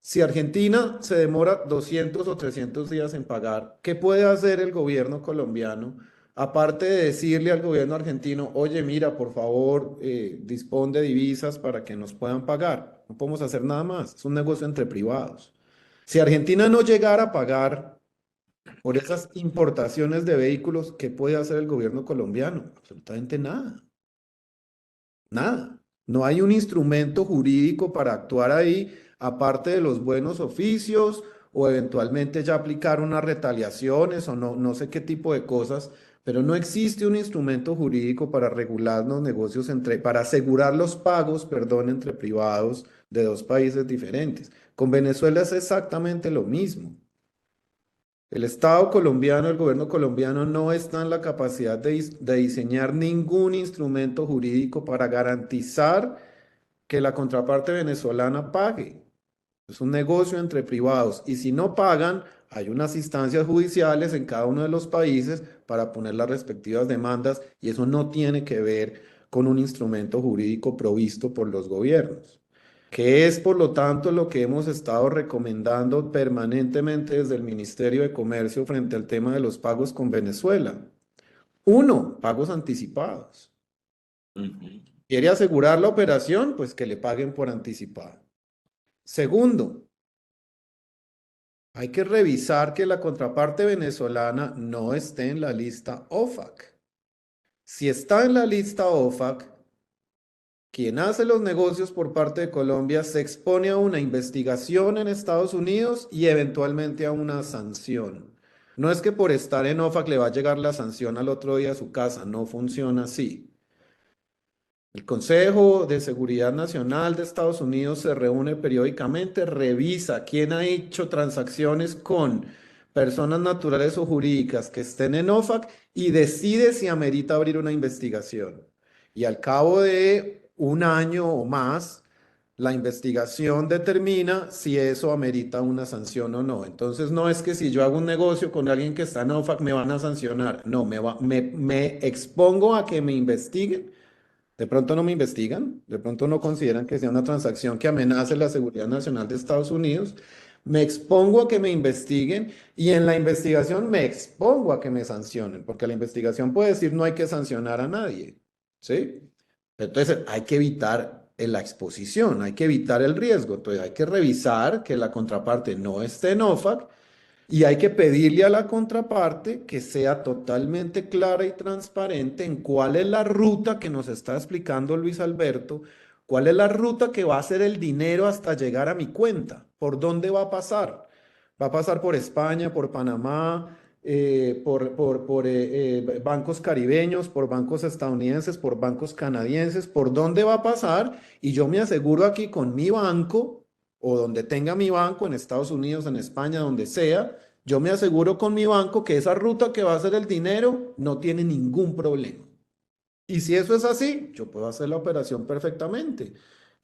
si Argentina se demora 200 o 300 días en pagar, ¿qué puede hacer el gobierno colombiano? Aparte de decirle al gobierno argentino, oye, mira, por favor, dispón de divisas para que nos puedan pagar. No podemos hacer nada más. Es un negocio entre privados. Si Argentina no llegara a pagar por esas importaciones de vehículos, ¿qué puede hacer el gobierno colombiano? Absolutamente nada. Nada. No hay un instrumento jurídico para actuar ahí, aparte de los buenos oficios o eventualmente ya aplicar unas retaliaciones o no sé qué tipo de cosas, pero no existe un instrumento jurídico para regular los negocios para asegurar los pagos, perdón, entre privados de dos países diferentes. Con Venezuela es exactamente lo mismo. El Estado colombiano, el gobierno colombiano no está en la capacidad de diseñar ningún instrumento jurídico para garantizar que la contraparte venezolana pague. Es un negocio entre privados y si no pagan, hay unas instancias judiciales en cada uno de los países para poner las respectivas demandas y eso no tiene que ver con un instrumento jurídico provisto por los gobiernos, que es por lo tanto lo que hemos estado recomendando permanentemente desde el Ministerio de Comercio frente al tema de los pagos con Venezuela. Uno, pagos anticipados. ¿Quiere asegurar la operación? Pues que le paguen por anticipado. Segundo, hay que revisar que la contraparte venezolana no esté en la lista OFAC. Si está en la lista OFAC, quien hace los negocios por parte de Colombia se expone a una investigación en Estados Unidos y eventualmente a una sanción. No es que por estar en OFAC le va a llegar la sanción al otro día a su casa, no funciona así. El Consejo de Seguridad Nacional de Estados Unidos se reúne periódicamente, revisa quién ha hecho transacciones con personas naturales o jurídicas que estén en OFAC y decide si amerita abrir una investigación. Y al cabo de un año o más, la investigación determina si eso amerita una sanción o no. Entonces no es que si yo hago un negocio con alguien que está en OFAC me van a sancionar. No, me expongo a que me investiguen. De pronto no me investigan, de pronto no consideran que sea una transacción que amenace la seguridad nacional de Estados Unidos. Me expongo a que me investiguen y en la investigación me expongo a que me sancionen, porque la investigación puede decir no hay que sancionar a nadie, ¿sí? Entonces hay que evitar la exposición, hay que evitar el riesgo. Entonces hay que revisar que la contraparte no esté en OFAC y hay que pedirle a la contraparte que sea totalmente clara y transparente en cuál es la ruta que nos está explicando Luis Alberto, cuál es la ruta que va a hacer el dinero hasta llegar a mi cuenta, por dónde va a pasar. Va a pasar por España, por Panamá, por bancos caribeños, por bancos estadounidenses, por bancos canadienses, por dónde va a pasar y yo me aseguro aquí con mi banco o donde tenga mi banco, en Estados Unidos, en España, donde sea, yo me aseguro con mi banco que esa ruta que va a hacer el dinero no tiene ningún problema. Y si eso es así, yo puedo hacer la operación perfectamente.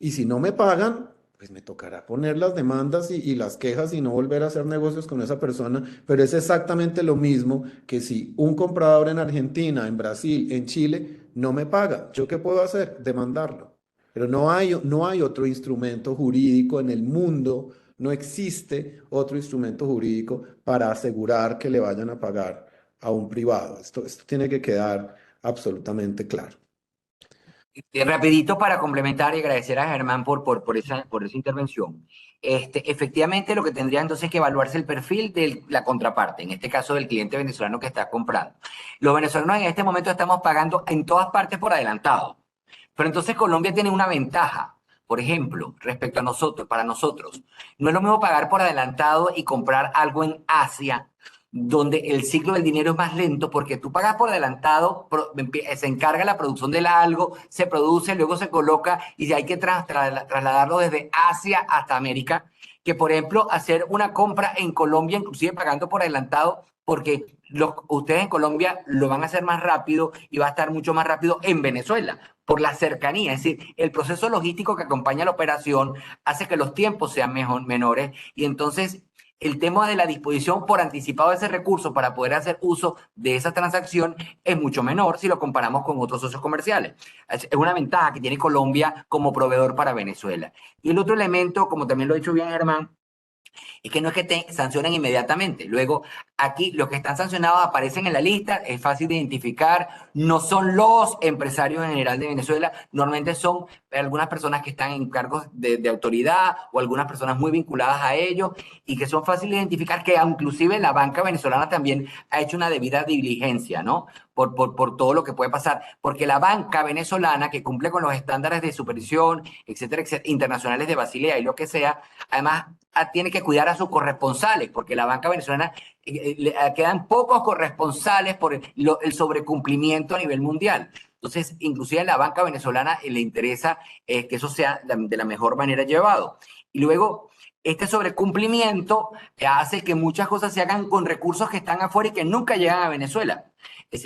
Y si no me pagan, pues me tocará poner las demandas y las quejas y no volver a hacer negocios con esa persona. Pero es exactamente lo mismo que si un comprador en Argentina, en Brasil, en Chile, no me paga. ¿Yo qué puedo hacer? Demandarlo. Pero no hay otro instrumento jurídico en el mundo, no existe otro instrumento jurídico para asegurar que le vayan a pagar a un privado. Esto tiene que quedar absolutamente claro. Rapidito para complementar y agradecer a Germán por esa intervención. Efectivamente, lo que tendría entonces que evaluarse el perfil de la contraparte, en este caso del cliente venezolano que está comprando. Los venezolanos en este momento estamos pagando en todas partes por adelantado, pero entonces Colombia tiene una ventaja. Por ejemplo, respecto a nosotros, para nosotros, no es lo mismo pagar por adelantado y comprar algo en Asia, donde el ciclo del dinero es más lento porque tú pagas por adelantado, se encarga la producción del algo, se produce, luego se coloca y hay que trasladarlo desde Asia hasta América, que por ejemplo hacer una compra en Colombia, inclusive pagando por adelantado, porque ustedes en Colombia lo van a hacer más rápido y va a estar mucho más rápido en Venezuela por la cercanía, es decir, el proceso logístico que acompaña la operación hace que los tiempos sean menores y entonces el tema de la disposición por anticipado de ese recurso para poder hacer uso de esa transacción es mucho menor si lo comparamos con otros socios comerciales. Es una ventaja que tiene Colombia como proveedor para Venezuela. Y el otro elemento, como también lo ha dicho bien Germán, es que no es que te sancionen inmediatamente. Luego, aquí los que están sancionados aparecen en la lista, es fácil de identificar, no son los empresarios en general de Venezuela, normalmente son algunas personas que están en cargos de autoridad o algunas personas muy vinculadas a ellos y que son fáciles de identificar, que inclusive la banca venezolana también ha hecho una debida diligencia, ¿no? Por todo lo que puede pasar, porque la banca venezolana que cumple con los estándares de supervisión, etcétera, etcétera, internacionales de Basilea y lo que sea, además tiene que cuidar a sus corresponsales, porque la banca venezolana quedan pocos corresponsales por el sobrecumplimiento a nivel mundial. Entonces, inclusive a la banca venezolana le interesa que eso sea de la mejor manera llevado. Y luego, este sobrecumplimiento hace que muchas cosas se hagan con recursos que están afuera y que nunca llegan a Venezuela.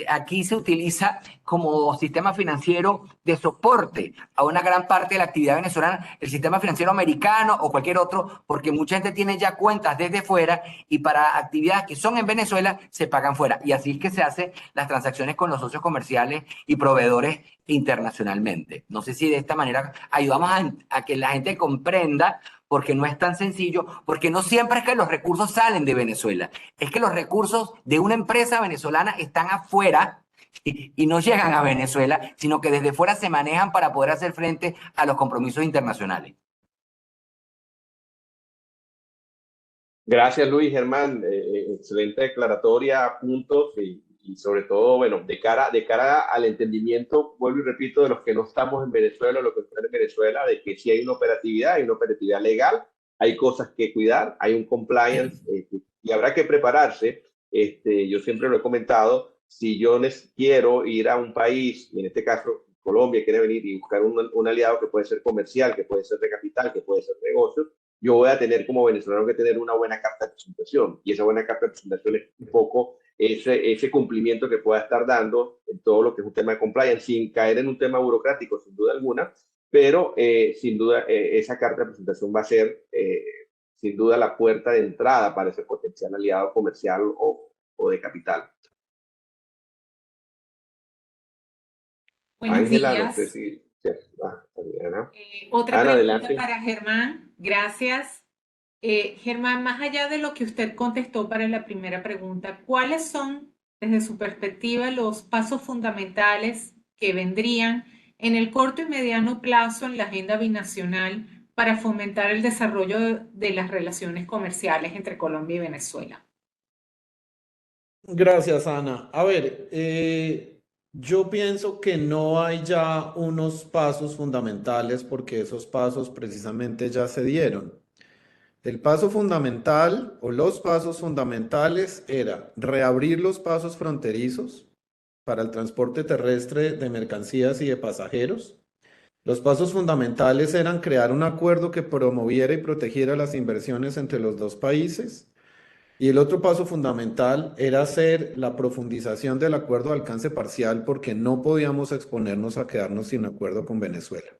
Aquí se utiliza como sistema financiero de soporte a una gran parte de la actividad venezolana, el sistema financiero americano o cualquier otro, porque mucha gente tiene ya cuentas desde fuera y para actividades que son en Venezuela se pagan fuera. Y así es que se hacen las transacciones con los socios comerciales y proveedores internacionalmente. No sé si de esta manera ayudamos a que la gente comprenda, porque no es tan sencillo, porque no siempre es que los recursos salen de Venezuela, es que los recursos de una empresa venezolana están afuera y no llegan a Venezuela, sino que desde fuera se manejan para poder hacer frente a los compromisos internacionales. Gracias, Luis, Germán. Excelente declaratoria, puntos y sobre todo, bueno, de cara al entendimiento, vuelvo y repito, de los que no estamos en Venezuela, los que están en Venezuela, de que si hay una operatividad legal, hay cosas que cuidar, hay un compliance y habrá que prepararse. Yo siempre lo he comentado, si yo quiero ir a un país, y en este caso Colombia quiere venir y buscar un aliado que puede ser comercial, que puede ser de capital, que puede ser de negocios, yo voy a tener como venezolano que tener una buena carta de presentación. Y esa buena carta de presentación es un poco ese cumplimiento que pueda estar dando en todo lo que es un tema de compliance, sin caer en un tema burocrático, sin duda alguna, pero sin duda esa carta de presentación va a ser sin duda la puerta de entrada para ese potencial aliado comercial o de capital. Buenos Ángela, días. no sé si... Ana. Otra Ana, pregunta adelante. para Germán. Gracias. Germán, más allá de lo que usted contestó para la primera pregunta, ¿cuáles son, desde su perspectiva, los pasos fundamentales que vendrían en el corto y mediano plazo en la agenda binacional para fomentar el desarrollo de las relaciones comerciales entre Colombia y Venezuela? Gracias, Ana. A ver, yo pienso que no hay ya unos pasos fundamentales porque esos pasos precisamente ya se dieron. El paso fundamental o los pasos fundamentales era reabrir los pasos fronterizos para el transporte terrestre de mercancías y de pasajeros. Los pasos fundamentales eran crear un acuerdo que promoviera y protegiera las inversiones entre los dos países. Y el otro paso fundamental era hacer la profundización del acuerdo de alcance parcial porque no podíamos exponernos a quedarnos sin acuerdo con Venezuela.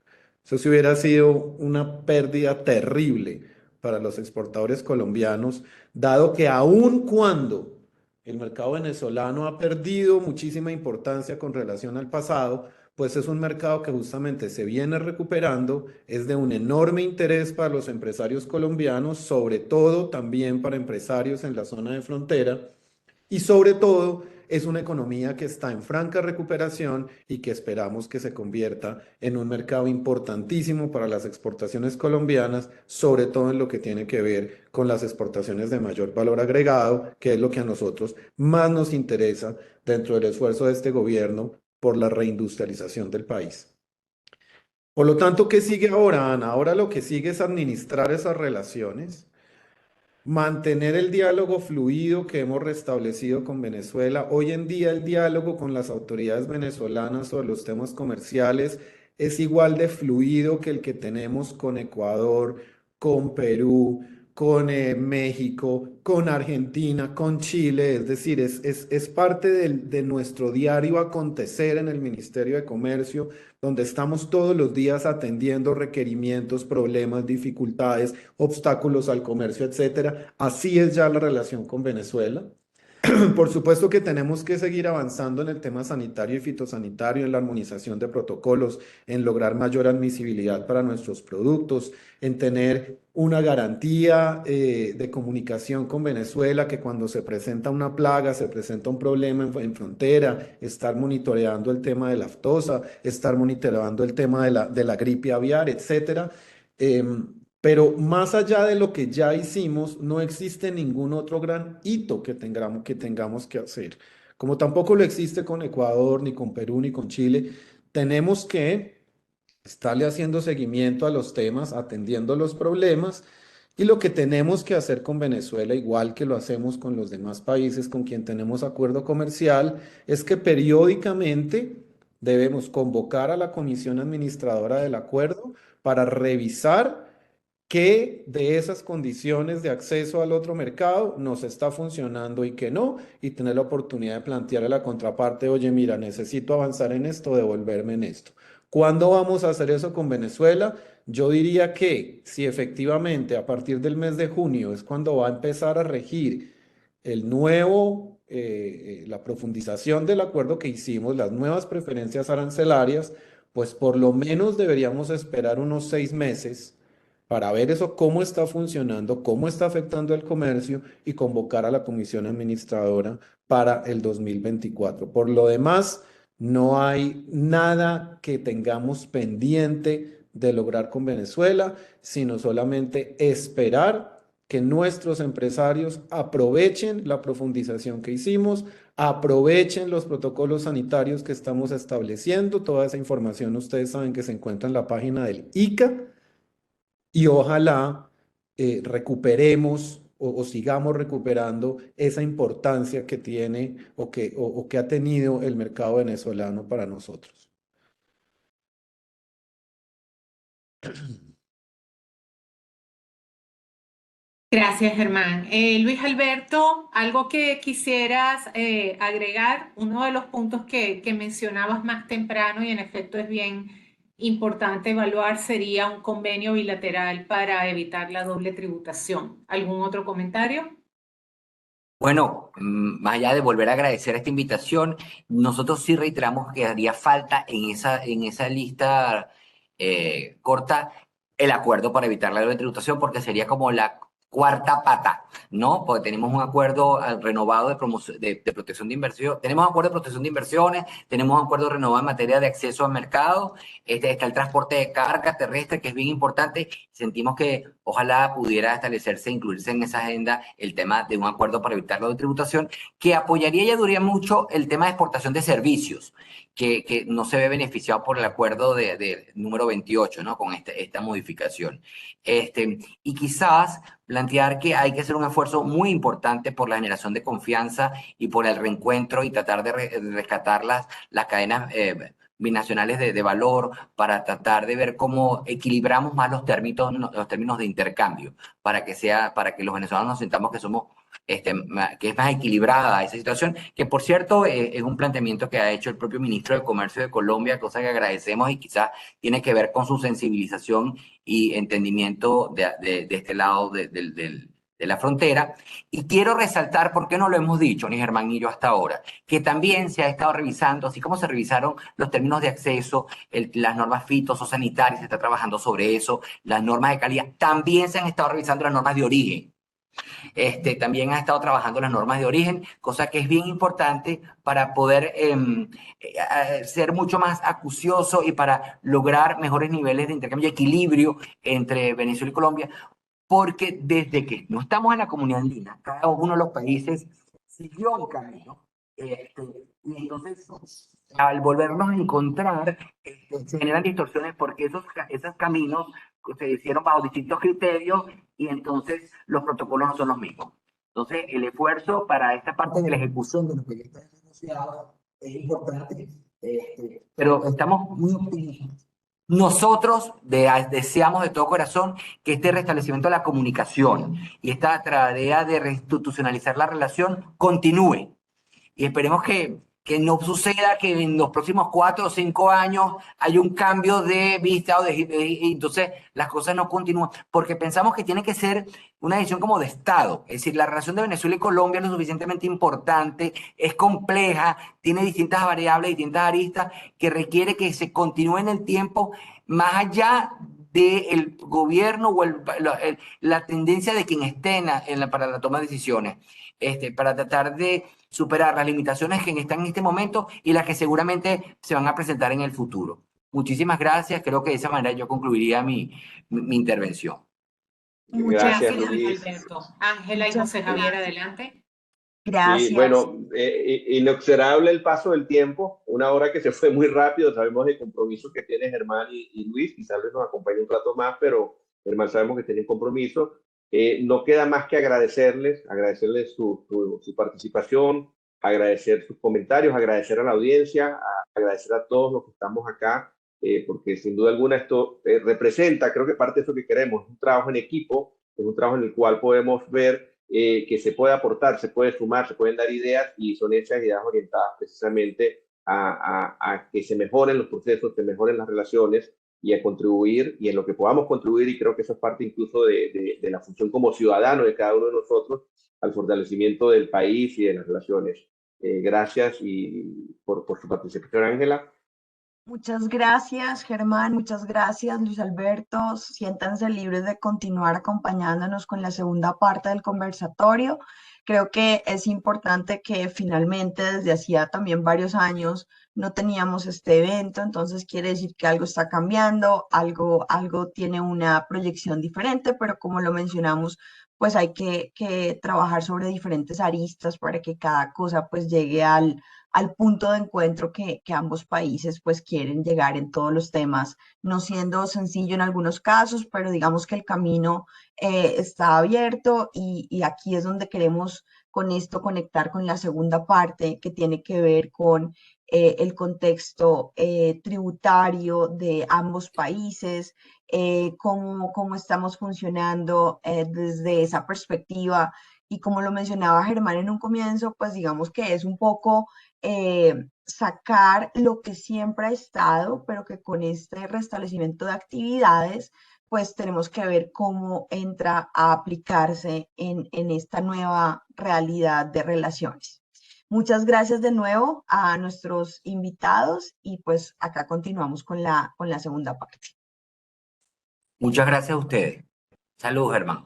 Eso sí hubiera sido una pérdida terrible para los exportadores colombianos, dado que aun cuando el mercado venezolano ha perdido muchísima importancia con relación al pasado, pues es un mercado que justamente se viene recuperando, es de un enorme interés para los empresarios colombianos, sobre todo también para empresarios en la zona de frontera, y sobre todo es una economía que está en franca recuperación y que esperamos que se convierta en un mercado importantísimo para las exportaciones colombianas, sobre todo en lo que tiene que ver con las exportaciones de mayor valor agregado, que es lo que a nosotros más nos interesa dentro del esfuerzo de este gobierno por la reindustrialización del país. Por lo tanto, ¿qué sigue ahora, Ana? Ahora lo que sigue es administrar esas relaciones, mantener el diálogo fluido que hemos restablecido con Venezuela. Hoy en día el diálogo con las autoridades venezolanas sobre los temas comerciales es igual de fluido que el que tenemos con Ecuador, con Perú, con México, con Argentina, con Chile, es decir, es parte de nuestro diario acontecer en el Ministerio de Comercio, donde estamos todos los días atendiendo requerimientos, problemas, dificultades, obstáculos al comercio, etcétera. Así es ya la relación con Venezuela. Por supuesto que tenemos que seguir avanzando en el tema sanitario y fitosanitario, en la armonización de protocolos, en lograr mayor admisibilidad para nuestros productos, en tener una garantía de comunicación con Venezuela, que cuando se presenta una plaga, se presenta un problema en frontera, estar monitoreando el tema de la aftosa, estar monitoreando el tema de la gripe aviar, etcétera. Pero más allá de lo que ya hicimos, no existe ningún otro gran hito que tengamos que hacer. Como tampoco lo existe con Ecuador, ni con Perú, ni con Chile, tenemos que estarle haciendo seguimiento a los temas, atendiendo los problemas. Y lo que tenemos que hacer con Venezuela, igual que lo hacemos con los demás países con quien tenemos acuerdo comercial, es que periódicamente debemos convocar a la comisión administradora del acuerdo para revisar qué de esas condiciones de acceso al otro mercado nos está funcionando y qué no, y tener la oportunidad de plantear a la contraparte, oye, mira, necesito avanzar en esto, devolverme en esto. ¿Cuándo vamos a hacer eso con Venezuela? Yo diría que si efectivamente a partir del mes de junio es cuando va a empezar a regir la profundización del acuerdo que hicimos, las nuevas preferencias arancelarias, pues por lo menos deberíamos esperar unos 6 meses para ver eso, cómo está funcionando, cómo está afectando el comercio y convocar a la comisión administradora para el 2024. Por lo demás, no hay nada que tengamos pendiente de lograr con Venezuela, sino solamente esperar que nuestros empresarios aprovechen la profundización que hicimos, aprovechen los protocolos sanitarios que estamos estableciendo. Toda esa información ustedes saben que se encuentra en la página del ICA y ojalá recuperemos o sigamos recuperando esa importancia que tiene o que ha tenido el mercado venezolano para nosotros. Gracias, Germán. Luis Alberto, algo que quisieras agregar, uno de los puntos que mencionabas más temprano y en efecto es bien importante evaluar sería un convenio bilateral para evitar la doble tributación. ¿Algún otro comentario? Bueno, más allá de volver a agradecer esta invitación, nosotros sí reiteramos que haría falta en esa lista corta el acuerdo para evitar la doble tributación, porque sería como la cuarta pata, ¿no? Porque tenemos un acuerdo renovado de protección de inversión, tenemos un acuerdo de protección de inversiones, tenemos un acuerdo renovado en materia de acceso al mercado, está el transporte de carga terrestre, que es bien importante. Sentimos que ojalá pudiera establecerse, incluirse en esa agenda el tema de un acuerdo para evitar la doble tributación, que apoyaría y ayudaría mucho el tema de exportación de servicios, que no se ve beneficiado por el acuerdo de número 28, ¿no? Con esta modificación. Y quizás plantear que hay que hacer un esfuerzo muy importante por la generación de confianza y por el reencuentro y tratar de rescatar las cadenas binacionales de valor para tratar de ver cómo equilibramos más los términos de intercambio para que los venezolanos nos sintamos que somos que es más equilibrada esa situación, que por cierto es un planteamiento que ha hecho el propio ministro de Comercio de Colombia, cosa que agradecemos y quizás tiene que ver con su sensibilización y entendimiento de este lado de la frontera. Y quiero resaltar, porque no lo hemos dicho, ni Germán ni yo hasta ahora, que también se ha estado revisando, así como se revisaron los términos de acceso, las normas fitosanitarias, se está trabajando sobre eso, las normas de calidad, también se han estado revisando las normas de origen. También ha estado trabajando las normas de origen, cosa que es bien importante para poder ser mucho más acucioso y para lograr mejores niveles de intercambio y equilibrio entre Venezuela y Colombia, porque desde que no estamos en la comunidad andina, cada uno de los países siguió un camino. Y entonces, al volvernos a encontrar, se generan distorsiones porque esos caminos se hicieron bajo distintos criterios y entonces los protocolos no son los mismos. Entonces, el esfuerzo para esta parte de la ejecución de lo que ya está negociado es importante, pero estamos muy optimistas. Nosotros deseamos de todo corazón que este restablecimiento de la comunicación y esta tarea de reinstitucionalizar la relación continúe. Y esperemos que no suceda que en los próximos 4 o 5 años haya un cambio de vista y entonces las cosas no continúan, porque pensamos que tiene que ser una decisión como de Estado. Es decir, la relación de Venezuela y Colombia es lo suficientemente importante, es compleja, tiene distintas variables, distintas aristas, que requiere que se continúe en el tiempo más allá del gobierno o la tendencia de quien esté para la toma de decisiones, para tratar de superar las limitaciones que están en este momento y las que seguramente se van a presentar en el futuro. Muchísimas gracias. Creo que de esa manera yo concluiría mi intervención. Muchas Gracias, gracias, Luis. Alberto. Ángela y José Javier, adelante. Gracias. Sí, bueno, inexorable el paso del tiempo, una hora que se fue muy rápido, sabemos el compromiso que tiene Germán y Luis, quizás nos acompañe un rato más, pero Germán sabemos que tiene un compromiso. No queda más que agradecerles su participación, agradecer sus comentarios, agradecer a la audiencia, agradecer a todos los que estamos acá, porque sin duda alguna esto representa, creo que parte de eso que queremos, un trabajo en equipo, es un trabajo en el cual podemos ver que se puede aportar, se puede sumar, se pueden dar ideas y son esas ideas orientadas precisamente a que se mejoren los procesos, se mejoren las relaciones y a contribuir y en lo que podamos contribuir, y creo que eso es parte incluso de la función como ciudadano de cada uno de nosotros al fortalecimiento del país y de las relaciones. Gracias por su participación, Ángela. Muchas gracias, Germán. Muchas gracias, Luis Alberto. Siéntanse libres de continuar acompañándonos con la segunda parte del conversatorio. Creo que es importante que finalmente desde hacía también varios años no teníamos este evento, entonces quiere decir que algo está cambiando, algo tiene una proyección diferente, pero como lo mencionamos, pues hay que trabajar sobre diferentes aristas para que cada cosa pues llegue al punto de encuentro que ambos países pues quieren llegar en todos los temas, no siendo sencillo en algunos casos, pero digamos que el camino está abierto y aquí es donde queremos con esto conectar con la segunda parte que tiene que ver con el contexto tributario de ambos países, cómo estamos funcionando desde esa perspectiva. Y como lo mencionaba Germán en un comienzo, pues digamos que es un poco sacar lo que siempre ha estado, pero que con este restablecimiento de actividades, pues tenemos que ver cómo entra a aplicarse en esta nueva realidad de relaciones. Muchas gracias de nuevo a nuestros invitados y pues acá continuamos con la segunda parte. Muchas gracias a ustedes. Saludos, Germán.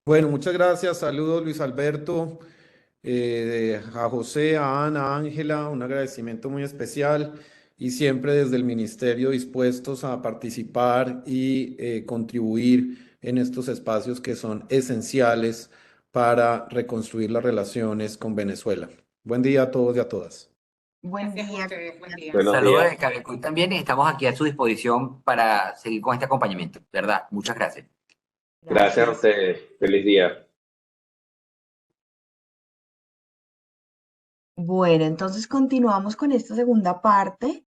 Bueno, muchas gracias. Saludos, Luis Alberto, a José, a Ana, a Ángela, un agradecimiento muy especial y siempre desde el ministerio dispuestos a participar y contribuir en estos espacios que son esenciales para reconstruir las relaciones con Venezuela. Buen día a todos y a todas. Buen Gracias a día. ustedes. Buen día. Buenos Saludos días. de Cabecuy también y estamos aquí a su disposición para seguir con este acompañamiento, ¿verdad? Muchas gracias. Gracias a Gracias. ustedes. Feliz día. Bueno, entonces continuamos con esta segunda parte.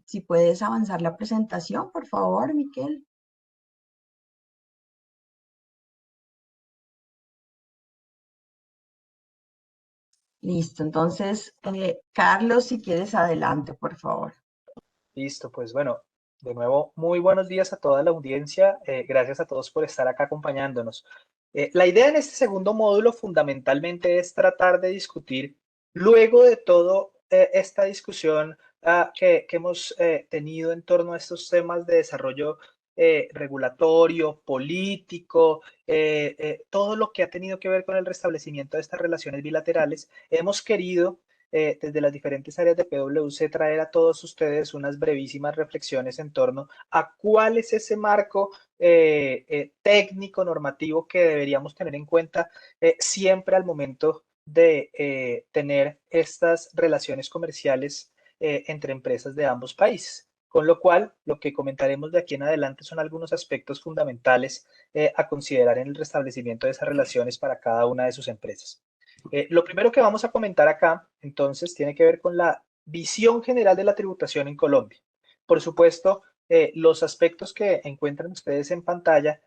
Si puedes avanzar la presentación, por favor, Miquel. Listo, entonces, Carlos, si quieres, adelante, por favor. Listo, pues bueno, de nuevo, muy buenos días a toda la audiencia. Gracias a todos por estar acá acompañándonos. La idea en este segundo módulo fundamentalmente es tratar de discutir, luego de todo esta discusión que hemos tenido en torno a estos temas de desarrollo regulatorio, político, todo lo que ha tenido que ver con el restablecimiento de estas relaciones bilaterales, hemos querido desde las diferentes áreas de PwC traer a todos ustedes unas brevísimas reflexiones en torno a cuál es ese marco técnico, normativo que deberíamos tener en cuenta siempre al momento de tener estas relaciones comerciales entre empresas de ambos países. Con lo cual, lo que comentaremos de aquí en adelante son algunos aspectos fundamentales a considerar en el restablecimiento de esas relaciones para cada una de sus empresas. Lo primero que vamos a comentar acá, entonces, tiene que ver con la visión general de la tributación en Colombia. Por supuesto, los aspectos que encuentran ustedes en pantalla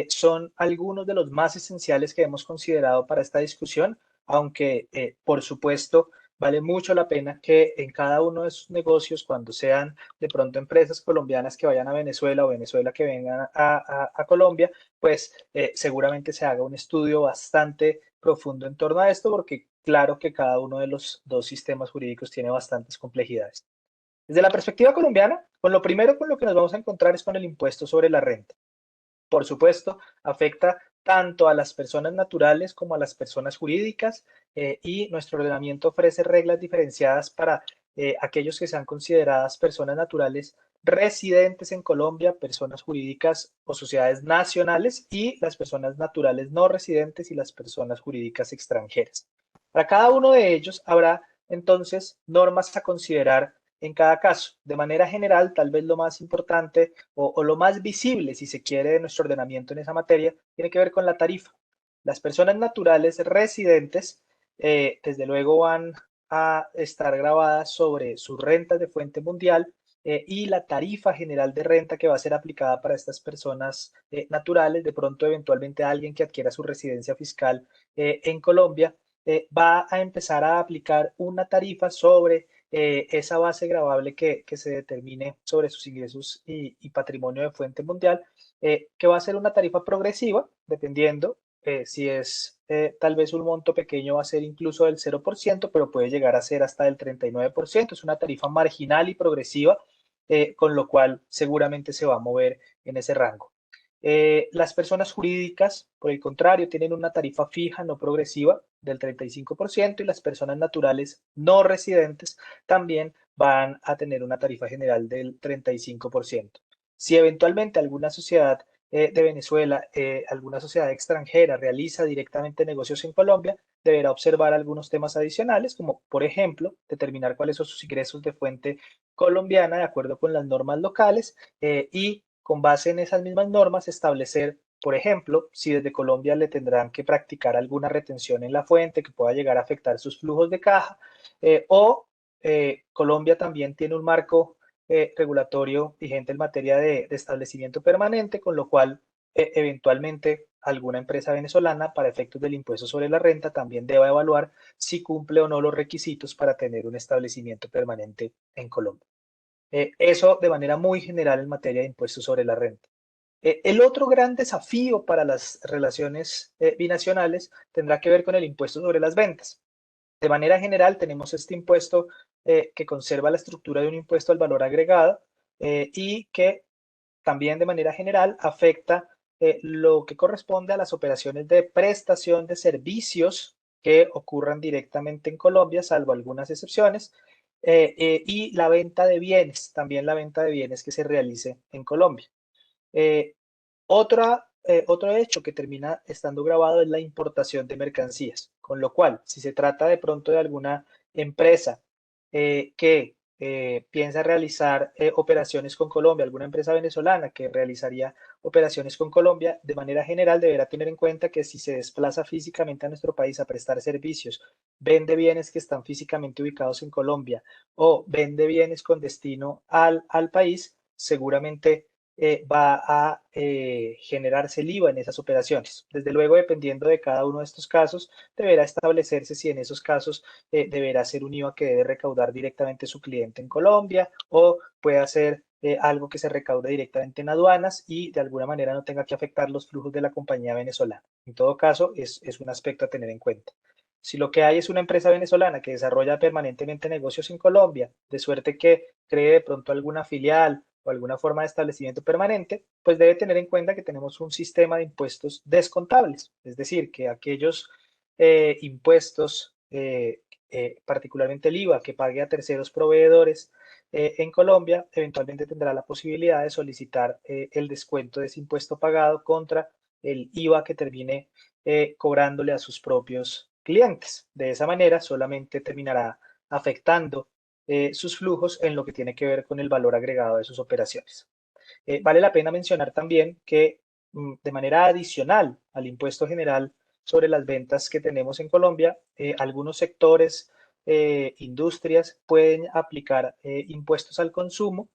son algunos de los más esenciales que hemos considerado para esta discusión, aunque, por supuesto, vale mucho la pena que en cada uno de sus negocios, cuando sean de pronto empresas colombianas que vayan a Venezuela o Venezuela que vengan a Colombia, pues seguramente se haga un estudio bastante profundo en torno a esto, porque claro que cada uno de los dos sistemas jurídicos tiene bastantes complejidades. Desde la perspectiva colombiana, con lo primero con lo que nos vamos a encontrar es con el impuesto sobre la renta. Por supuesto, afecta tanto a las personas naturales como a las personas jurídicas y nuestro ordenamiento ofrece reglas diferenciadas para aquellos que sean consideradas personas naturales residentes en Colombia, personas jurídicas o sociedades nacionales y las personas naturales no residentes y las personas jurídicas extranjeras. Para cada uno de ellos habrá entonces normas a considerar en cada caso. De manera general, tal vez lo más importante o lo más visible, si se quiere, de nuestro ordenamiento en esa materia, tiene que ver con la tarifa. Las personas naturales residentes, desde luego, van a estar grabadas sobre sus rentas de fuente mundial y la tarifa general de renta que va a ser aplicada para estas personas naturales, de pronto eventualmente alguien que adquiera su residencia fiscal en Colombia, va a empezar a aplicar una tarifa sobre esa base gravable que se determine sobre sus ingresos y patrimonio de fuente mundial, que va a ser una tarifa progresiva, dependiendo si es tal vez un monto pequeño, va a ser incluso del 0%, pero puede llegar a ser hasta del 39%. Es una tarifa marginal y progresiva con lo cual seguramente se va a mover en ese rango. Las personas jurídicas, por el contrario, tienen una tarifa fija no progresiva del 35% y las personas naturales no residentes también van a tener una tarifa general del 35%. Si eventualmente alguna sociedad de Venezuela, alguna sociedad extranjera realiza directamente negocios en Colombia, deberá observar algunos temas adicionales, como por ejemplo, determinar cuáles son sus ingresos de fuente colombiana de acuerdo con las normas locales y con base en esas mismas normas establecer, por ejemplo, si desde Colombia le tendrán que practicar alguna retención en la fuente que pueda llegar a afectar sus flujos de caja Colombia también tiene un marco regulatorio vigente en materia de establecimiento permanente, con lo cual eventualmente alguna empresa venezolana para efectos del impuesto sobre la renta también deba evaluar si cumple o no los requisitos para tener un establecimiento permanente en Colombia. Eso de manera muy general en materia de impuestos sobre la renta. El otro gran desafío para las relaciones binacionales tendrá que ver con el impuesto sobre las ventas. De manera general, tenemos este impuesto que conserva la estructura de un impuesto al valor agregado y que también de manera general afecta lo que corresponde a las operaciones de prestación de servicios que ocurran directamente en Colombia, salvo algunas excepciones, y la venta de bienes, también la venta de bienes que se realice en Colombia. Otro hecho que termina estando grabado es la importación de mercancías, con lo cual, si se trata de pronto de alguna empresa que piensa realizar operaciones con Colombia, alguna empresa venezolana que realizaría operaciones con Colombia, de manera general deberá tener en cuenta que si se desplaza físicamente a nuestro país a prestar servicios, vende bienes que están físicamente ubicados en Colombia o vende bienes con destino al país, seguramente va a generarse el IVA en esas operaciones. Desde luego, dependiendo de cada uno de estos casos, deberá establecerse si en esos casos deberá ser un IVA que debe recaudar directamente su cliente en Colombia o puede ser algo que se recaude directamente en aduanas y de alguna manera no tenga que afectar los flujos de la compañía venezolana. En todo caso, es un aspecto a tener en cuenta. Si lo que hay es una empresa venezolana que desarrolla permanentemente negocios en Colombia, de suerte que cree de pronto alguna filial o alguna forma de establecimiento permanente, pues debe tener en cuenta que tenemos un sistema de impuestos descontables, es decir, que aquellos impuestos, particularmente el IVA, que pague a terceros proveedores en Colombia, eventualmente tendrá la posibilidad de solicitar el descuento de ese impuesto pagado contra el IVA que termine cobrándole a sus propios clientes. De esa manera, solamente terminará afectando sus flujos en lo que tiene que ver con el valor agregado de sus operaciones. Vale la pena mencionar también que de manera adicional al impuesto general sobre las ventas que tenemos en Colombia, algunos sectores, industrias pueden aplicar impuestos al consumo.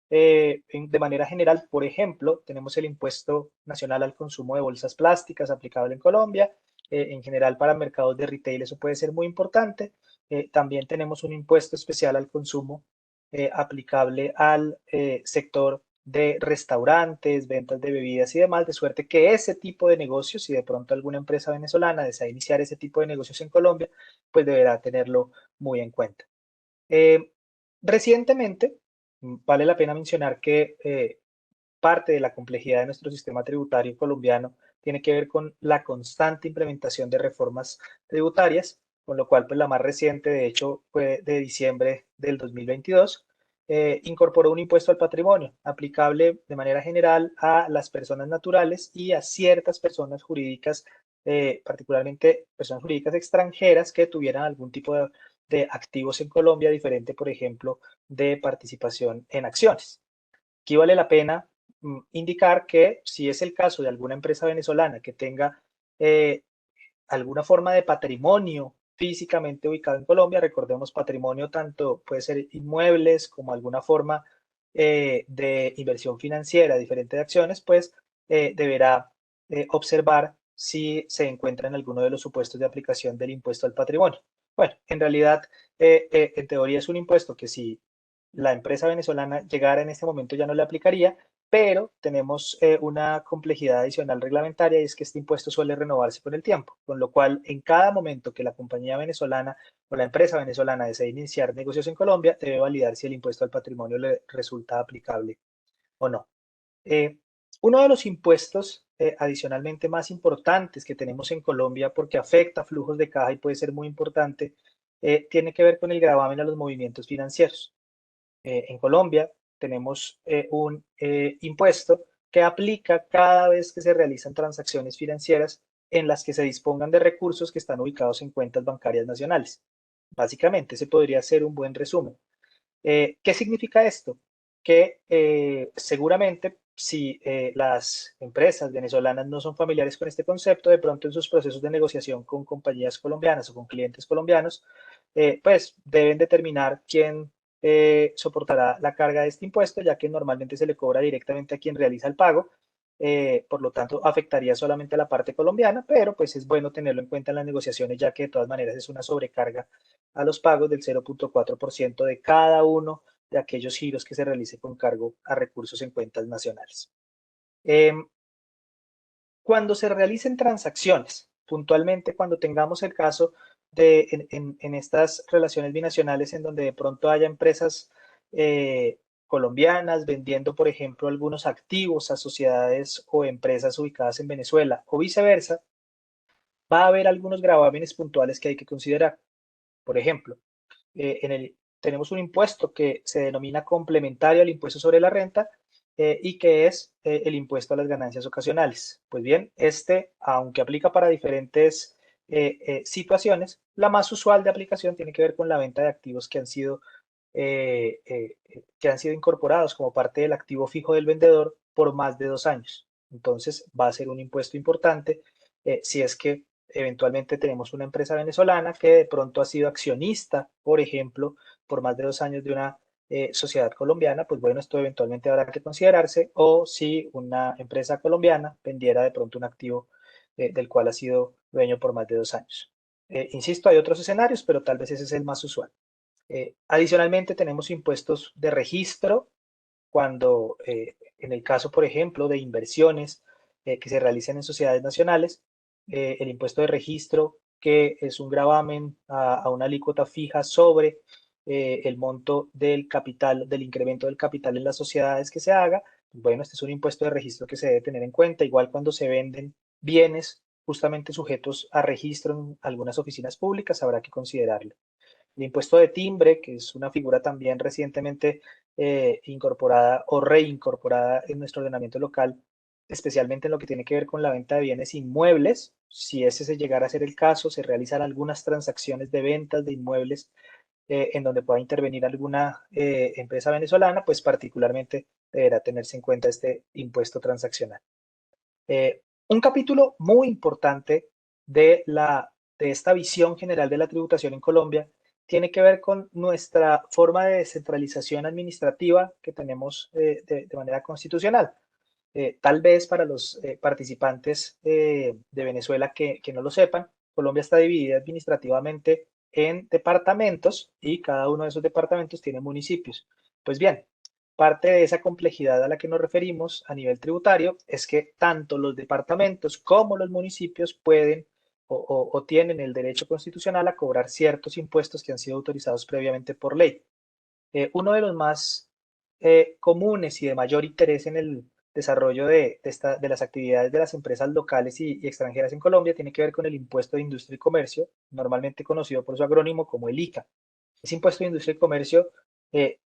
De manera general, por ejemplo, tenemos el impuesto nacional al consumo de bolsas plásticas aplicable en Colombia. En general, para mercados de retail eso puede ser muy importante. También tenemos un impuesto especial al consumo aplicable al sector de restaurantes, ventas de bebidas y demás, de suerte que ese tipo de negocios, si de pronto alguna empresa venezolana desea iniciar ese tipo de negocios en Colombia, pues deberá tenerlo muy en cuenta. Recientemente, vale la pena mencionar que parte de la complejidad de nuestro sistema tributario colombiano tiene que ver con la constante implementación de reformas tributarias, con lo cual pues la más reciente, de hecho, fue de diciembre del 2022, incorporó un impuesto al patrimonio aplicable de manera general a las personas naturales y a ciertas personas jurídicas, particularmente personas jurídicas extranjeras que tuvieran algún tipo de activos en Colombia, diferente, por ejemplo, de participación en acciones. Aquí vale la pena indicar que si es el caso de alguna empresa venezolana que tenga alguna forma de patrimonio físicamente ubicado en Colombia, recordemos patrimonio tanto puede ser inmuebles como alguna forma de inversión financiera diferente de acciones, pues deberá observar si se encuentra en alguno de los supuestos de aplicación del impuesto al patrimonio. Bueno, en realidad, en teoría es un impuesto que si la empresa venezolana llegara en este momento ya no le aplicaría, pero tenemos una complejidad adicional reglamentaria y es que este impuesto suele renovarse con el tiempo, con lo cual en cada momento que la compañía venezolana o la empresa venezolana desee iniciar negocios en Colombia, debe validar si el impuesto al patrimonio le resulta aplicable o no. Uno de los impuestos adicionalmente más importantes que tenemos en Colombia porque afecta flujos de caja y puede ser muy importante, tiene que ver con el gravamen a los movimientos financieros. En Colombia tenemos un impuesto que aplica cada vez que se realizan transacciones financieras en las que se dispongan de recursos que están ubicados en cuentas bancarias nacionales. Básicamente, ese podría ser un buen resumen. ¿Qué significa esto? Que seguramente si las empresas venezolanas no son familiares con este concepto, de pronto en sus procesos de negociación con compañías colombianas o con clientes colombianos, pues deben determinar quién soportará la carga de este impuesto, ya que normalmente se le cobra directamente a quien realiza el pago. Por lo tanto, afectaría solamente a la parte colombiana, pero pues es bueno tenerlo en cuenta en las negociaciones, ya que de todas maneras es una sobrecarga a los pagos del 0.4% de cada uno de aquellos giros que se realice con cargo a recursos en cuentas nacionales. Cuando se realicen transacciones, puntualmente cuando tengamos el caso de en estas relaciones binacionales en donde de pronto haya empresas colombianas vendiendo, por ejemplo, algunos activos a sociedades o empresas ubicadas en Venezuela o viceversa, va a haber algunos gravámenes puntuales que hay que considerar. Por ejemplo, tenemos un impuesto que se denomina complementario al impuesto sobre la renta y que es el impuesto a las ganancias ocasionales. Pues bien, aunque aplica para diferentes situaciones, la más usual de aplicación tiene que ver con la venta de activos que han sido incorporados como parte del activo fijo del vendedor por más de 2 años. Entonces, va a ser un impuesto importante si es que eventualmente tenemos una empresa venezolana que de pronto ha sido accionista, por ejemplo, por más de 2 años de una sociedad colombiana, pues bueno, esto eventualmente habrá que considerarse, o si una empresa colombiana vendiera de pronto un activo del cual ha sido dueño por más de 2 años. Insisto, hay otros escenarios, pero tal vez ese es el más usual. Adicionalmente, tenemos impuestos de registro cuando, en el caso, por ejemplo, de inversiones que se realicen en sociedades nacionales, el impuesto de registro, que es un gravamen a una alícuota fija sobre el monto del capital, del incremento del capital en las sociedades que se haga. Bueno, este es un impuesto de registro que se debe tener en cuenta, igual cuando se venden bienes justamente sujetos a registro en algunas oficinas públicas, habrá que considerarlo. El impuesto de timbre, que es una figura también recientemente incorporada o reincorporada en nuestro ordenamiento local, especialmente en lo que tiene que ver con la venta de bienes inmuebles. Si ese se llegara a ser el caso, se realizan algunas transacciones de ventas de inmuebles en donde pueda intervenir alguna empresa venezolana, pues particularmente deberá tenerse en cuenta este impuesto transaccional. Un capítulo muy importante de esta visión general de la tributación en Colombia tiene que ver con nuestra forma de descentralización administrativa que tenemos de manera constitucional. Tal vez para los participantes de Venezuela que no lo sepan, Colombia está dividida administrativamente en departamentos y cada uno de esos departamentos tiene municipios. Pues bien, parte de esa complejidad a la que nos referimos a nivel tributario es que tanto los departamentos como los municipios pueden o tienen el derecho constitucional a cobrar ciertos impuestos que han sido autorizados previamente por ley. Uno de los más comunes y de mayor interés en el desarrollo de las actividades de las empresas locales y extranjeras en Colombia tiene que ver con el impuesto de industria y comercio, normalmente conocido por su acrónimo como el ICA. Ese impuesto de industria y comercio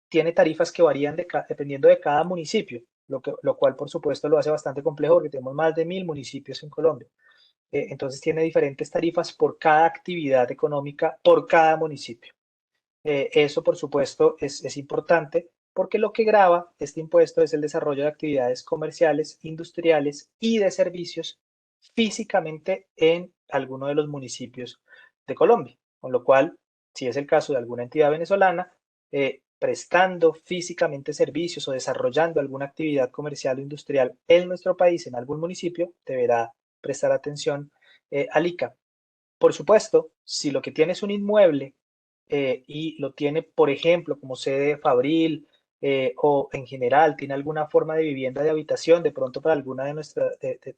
tiene tarifas que varían dependiendo de cada municipio, lo cual por supuesto lo hace bastante complejo porque tenemos más de 1000 municipios en Colombia. Entonces tiene diferentes tarifas por cada actividad económica, por cada municipio. Eso, por supuesto, es importante porque lo que grava este impuesto es el desarrollo de actividades comerciales, industriales y de servicios físicamente en alguno de los municipios de Colombia. Con lo cual, si es el caso de alguna entidad venezolana, prestando físicamente servicios o desarrollando alguna actividad comercial o industrial en nuestro país, en algún municipio, deberá prestar atención al ICA. Por supuesto, si lo que tiene es un inmueble y lo tiene, por ejemplo, como sede fabril o en general tiene alguna forma de vivienda de habitación, de pronto para alguna de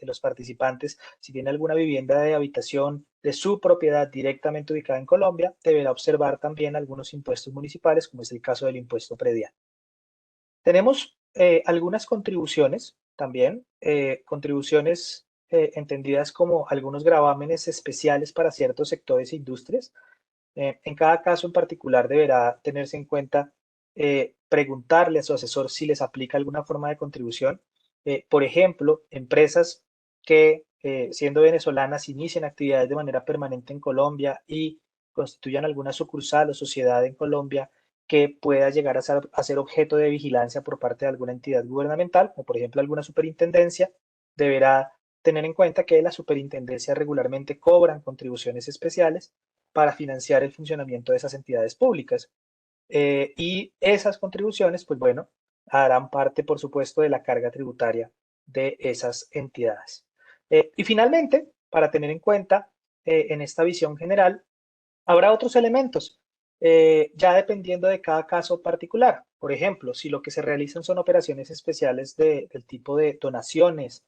los participantes, si tiene alguna vivienda de habitación de su propiedad directamente ubicada en Colombia, deberá observar también algunos impuestos municipales, como es el caso del impuesto predial. Tenemos algunas contribuciones también, contribuciones entendidas como algunos gravámenes especiales para ciertos sectores e industrias. En cada caso en particular deberá tenerse en cuenta preguntarle a su asesor si les aplica alguna forma de contribución. Por ejemplo, empresas que siendo venezolanas inician actividades de manera permanente en Colombia y constituyan alguna sucursal o sociedad en Colombia que pueda llegar a ser objeto de vigilancia por parte de alguna entidad gubernamental, como por ejemplo alguna superintendencia, deberá tener en cuenta que la superintendencia regularmente cobran contribuciones especiales para financiar el funcionamiento de esas entidades públicas. Y esas contribuciones, pues bueno, harán parte, por supuesto, de la carga tributaria de esas entidades. Y finalmente, para tener en cuenta en esta visión general, habrá otros elementos, ya dependiendo de cada caso particular. Por ejemplo, si lo que se realizan son operaciones especiales del tipo de donaciones,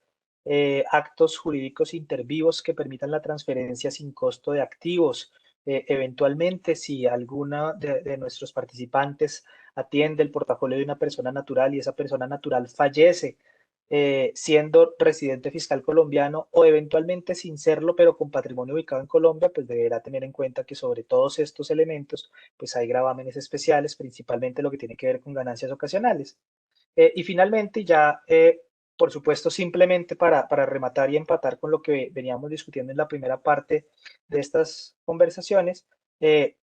actos jurídicos intervivos que permitan la transferencia sin costo de activos, eventualmente si alguna de nuestros participantes atiende el portafolio de una persona natural y esa persona natural fallece, siendo residente fiscal colombiano o eventualmente sin serlo, pero con patrimonio ubicado en Colombia, pues deberá tener en cuenta que sobre todos estos elementos, pues hay gravámenes especiales, principalmente lo que tiene que ver con ganancias ocasionales. Y finalmente, ya, por supuesto, simplemente para rematar y empatar con lo que veníamos discutiendo en la primera parte de estas conversaciones,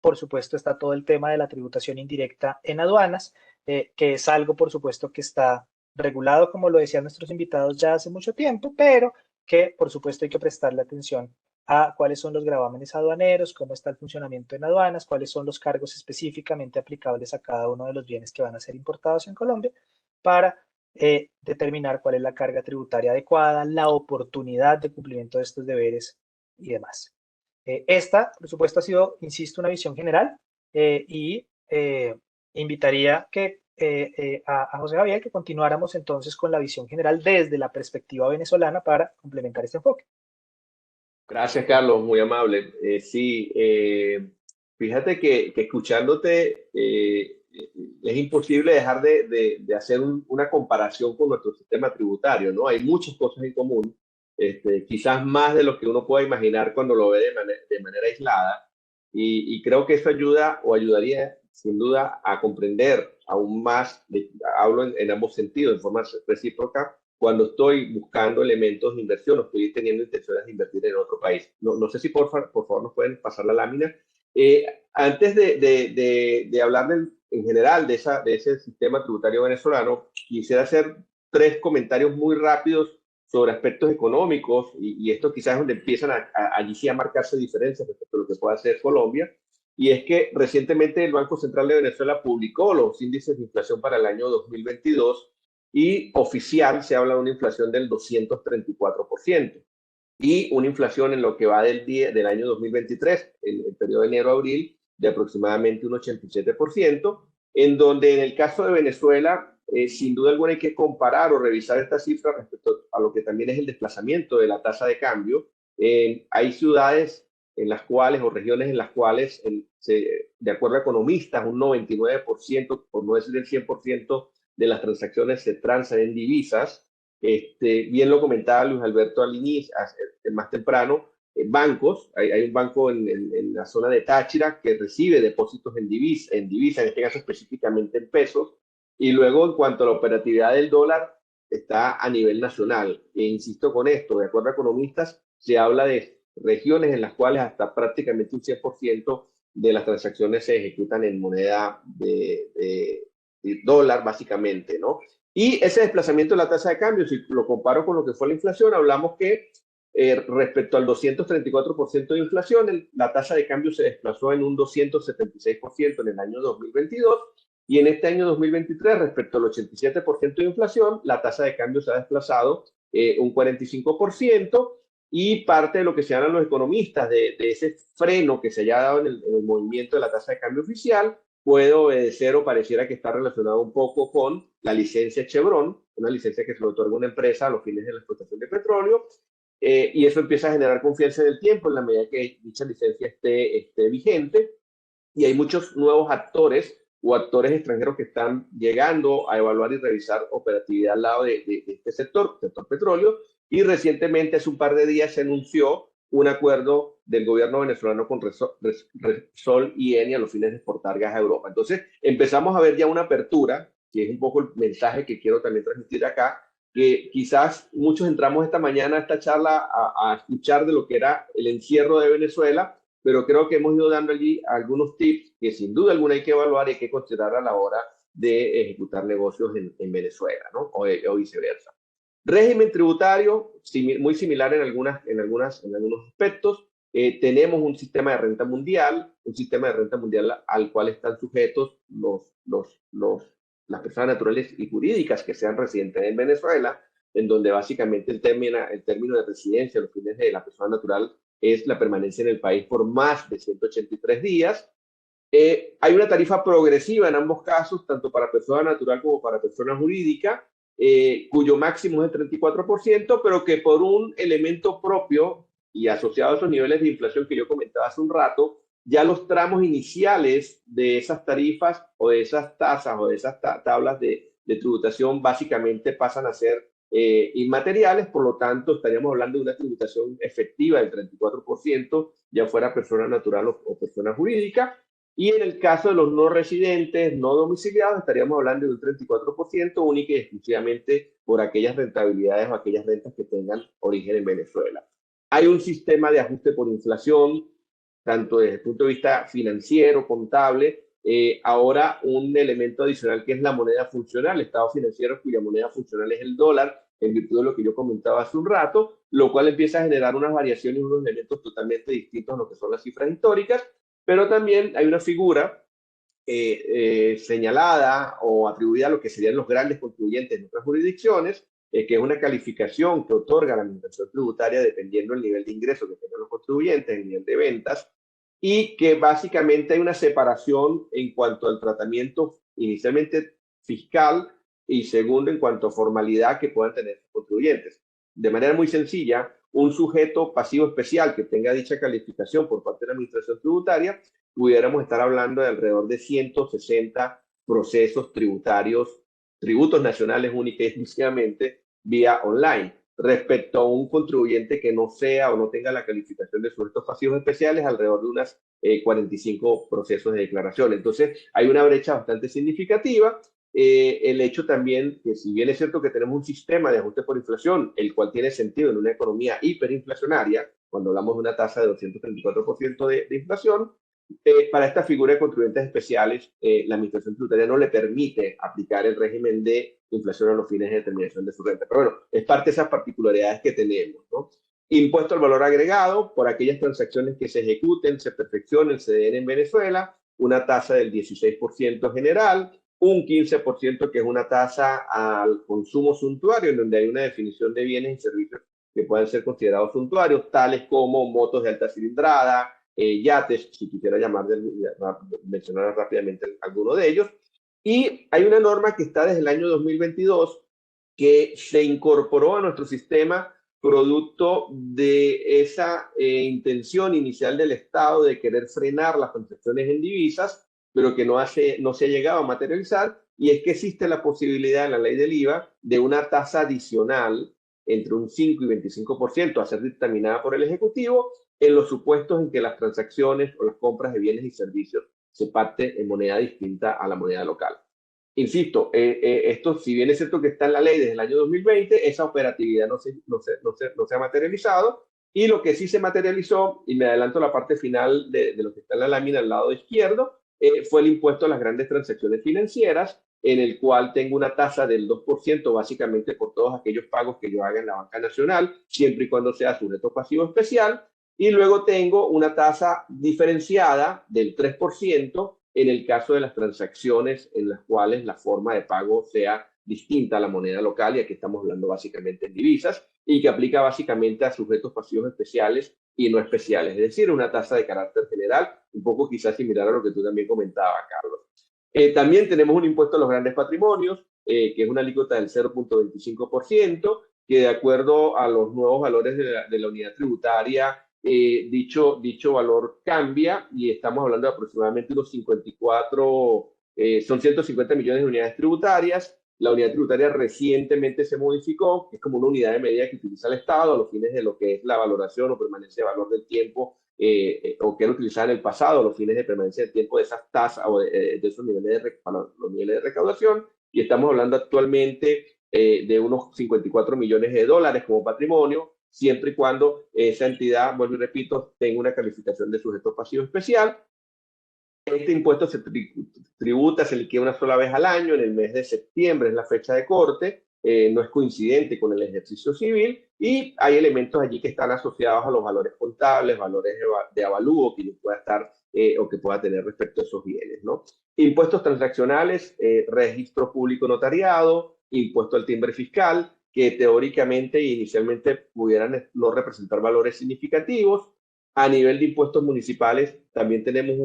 por supuesto, está todo el tema de la tributación indirecta en aduanas, que es algo, por supuesto, que está regulado, como lo decían nuestros invitados, ya hace mucho tiempo, pero que, por supuesto, hay que prestarle atención a cuáles son los gravámenes aduaneros, cómo está el funcionamiento en aduanas, cuáles son los cargos específicamente aplicables a cada uno de los bienes que van a ser importados en Colombia, para determinar cuál es la carga tributaria adecuada, la oportunidad de cumplimiento de estos deberes y demás. Esta, por supuesto, ha sido, insisto, una visión general y invitaría a José Javier que continuáramos entonces con la visión general desde la perspectiva venezolana para complementar este enfoque. Gracias, Carlos, muy amable. Sí, fíjate que escuchándote es imposible dejar de hacer una comparación con nuestro sistema tributario, ¿no? Hay muchas cosas en común, quizás más de lo que uno pueda imaginar cuando lo ve de manera aislada, y creo que eso ayuda o ayudaría sin duda a comprender aún más, hablo en ambos sentidos, de forma recíproca, cuando estoy buscando elementos de inversión o estoy teniendo intenciones de invertir en otro país. No sé si por favor nos pueden pasar la lámina. Antes de hablar en general de ese sistema tributario venezolano, quisiera hacer 3 comentarios muy rápidos sobre aspectos económicos y esto quizás es donde empiezan allí sí a marcarse diferencias respecto a lo que puede hacer Colombia. Y es que recientemente el Banco Central de Venezuela publicó los índices de inflación para el año 2022 y oficial se habla de una inflación del 234% y una inflación en lo que va del año 2023, el periodo de enero a abril, de aproximadamente un 87%, en donde en el caso de Venezuela, sin duda alguna hay que comparar o revisar esta cifra respecto a lo que también es el desplazamiento de la tasa de cambio. Hay ciudades en las cuales, o regiones en las cuales, de acuerdo a economistas, un 99%, por no decir el 100%, de las transacciones se transan en divisas. Bien lo comentaba Luis Alberto al inicio, más temprano, bancos, hay un banco en la zona de Táchira que recibe depósitos en divisa, en este caso específicamente en pesos, y luego en cuanto a la operatividad del dólar, está a nivel nacional. E insisto con esto, de acuerdo a economistas, se habla de regiones en las cuales hasta prácticamente un 100% de las transacciones se ejecutan en moneda de dólar, básicamente, ¿no? Y ese desplazamiento de la tasa de cambio, si lo comparo con lo que fue la inflación, hablamos que respecto al 234% de inflación, la tasa de cambio se desplazó en un 276% en el año 2022 y en este año 2023, respecto al 87% de inflación, la tasa de cambio se ha desplazado un 45%. Y parte de lo que se hablan los economistas de ese freno que se haya dado en el movimiento de la tasa de cambio oficial puede obedecer o pareciera que está relacionado un poco con la licencia Chevron, una licencia que se le otorga a una empresa a los fines de la explotación de petróleo, y eso empieza a generar confianza en el tiempo en la medida que dicha licencia esté vigente, y hay muchos nuevos actores o actores extranjeros que están llegando a evaluar y revisar operatividad al lado de este sector petróleo, y recientemente, hace un par de días, se anunció un acuerdo del gobierno venezolano con Repsol y Eni a los fines de exportar gas a Europa. Entonces, empezamos a ver ya una apertura, que es un poco el mensaje que quiero también transmitir acá, que quizás muchos entramos esta mañana a esta charla a escuchar de lo que era el encierro de Venezuela, pero creo que hemos ido dando allí algunos tips que sin duda alguna hay que evaluar y hay que considerar a la hora de ejecutar negocios en Venezuela, ¿no? O viceversa. Régimen tributario muy similar en algunos aspectos. Tenemos un sistema de renta mundial, al cual están sujetos las personas naturales y jurídicas que sean residentes en Venezuela, en donde básicamente el término de residencia a los fines de la persona natural es la permanencia en el país por más de 183 días. Hay una tarifa progresiva en ambos casos, tanto para persona natural como para persona jurídica, cuyo máximo es el 34%, pero que por un elemento propio y asociado a esos niveles de inflación que yo comentaba hace un rato, ya los tramos iniciales de esas tarifas o de esas tasas o de esas tablas de tributación básicamente pasan a ser inmateriales, por lo tanto estaríamos hablando de una tributación efectiva del 34%, ya fuera persona natural o persona jurídica. Y en el caso de los no residentes, no domiciliados, estaríamos hablando de un 34% única y exclusivamente por aquellas rentabilidades o aquellas rentas que tengan origen en Venezuela. Hay un sistema de ajuste por inflación, tanto desde el punto de vista financiero, contable, ahora un elemento adicional que es la moneda funcional, estados financieros cuya moneda funcional es el dólar, en virtud de lo que yo comentaba hace un rato, lo cual empieza a generar unas variaciones y unos elementos totalmente distintos a lo que son las cifras históricas, pero también hay una figura señalada o atribuida a lo que serían los grandes contribuyentes en otras jurisdicciones, que es una calificación que otorga la administración tributaria dependiendo del nivel de ingreso que tengan los contribuyentes, el nivel de ventas, y que básicamente hay una separación en cuanto al tratamiento inicialmente fiscal y segundo en cuanto a formalidad que puedan tener los contribuyentes. De manera muy sencilla, un sujeto pasivo especial que tenga dicha calificación por parte de la administración tributaria, pudiéramos estar hablando de alrededor de 160 procesos tributarios, tributos nacionales únicos y exclusivamente vía online. Respecto a un contribuyente que no sea o no tenga la calificación de sujetos pasivos especiales, alrededor de unas 45 procesos de declaración. Entonces, hay una brecha bastante significativa. El hecho también que si bien es cierto que tenemos un sistema de ajuste por inflación, el cual tiene sentido en una economía hiperinflacionaria, cuando hablamos de una tasa de 234% de inflación, para esta figura de contribuyentes especiales, la administración tributaria no le permite aplicar el régimen de inflación a los fines de determinación de su renta. Pero bueno, es parte de esas particularidades que tenemos, ¿no? Impuesto al valor agregado por aquellas transacciones que se ejecuten, se perfeccionen, se den en Venezuela, una tasa del 16% general, un 15% que es una tasa al consumo suntuario, en donde hay una definición de bienes y servicios que pueden ser considerados suntuarios, tales como motos de alta cilindrada, yates, si quisiera mencionar rápidamente alguno de ellos. Y hay una norma que está desde el año 2022 que se incorporó a nuestro sistema producto de esa intención inicial del Estado de querer frenar las transacciones en divisas, pero que no se ha llegado a materializar, y es que existe la posibilidad en la ley del IVA de una tasa adicional entre un 5 y 25% a ser dictaminada por el Ejecutivo en los supuestos en que las transacciones o las compras de bienes y servicios se parte en moneda distinta a la moneda local. Insisto, esto, si bien es cierto que está en la ley desde el año 2020, esa operatividad no se ha materializado, y lo que sí se materializó, y me adelanto la parte final de lo que está en la lámina al lado izquierdo, fue el impuesto a las grandes transacciones financieras, en el cual tengo una tasa del 2% básicamente por todos aquellos pagos que yo haga en la banca nacional, siempre y cuando sea sujeto pasivo especial, y luego tengo una tasa diferenciada del 3% en el caso de las transacciones en las cuales la forma de pago sea distinta a la moneda local, y aquí estamos hablando básicamente en divisas, y que aplica básicamente a sujetos pasivos especiales y no especiales, es decir, una tasa de carácter general, un poco quizás similar a lo que tú también comentabas, Carlos. También tenemos un impuesto a los grandes patrimonios, que es una alícuota del 0.25%, que de acuerdo a los nuevos valores de la unidad tributaria, dicho valor cambia y estamos hablando de aproximadamente unos 54, son 150 millones de unidades tributarias. La unidad tributaria recientemente se modificó, que es como una unidad de medida que utiliza el Estado a los fines de lo que es la valoración o permanencia de valor del tiempo, o que era utilizada en el pasado a los fines de permanencia del tiempo de esas tasas o de esos niveles los niveles de recaudación, y estamos hablando actualmente de unos 54 millones de dólares como patrimonio, siempre y cuando esa entidad, vuelvo y repito, tenga una calificación de sujeto pasivo especial. Este impuesto se tributa, se liquida una sola vez al año, en el mes de septiembre es la fecha de corte, no es coincidente con el ejercicio civil, y hay elementos allí que están asociados a los valores contables, valores de avalúo que pueda estar o que pueda tener respecto a esos bienes, ¿no? Impuestos transaccionales, registro público notariado, impuesto al timbre fiscal, que teóricamente e inicialmente pudieran no representar valores significativos. A nivel de impuestos municipales, también tenemos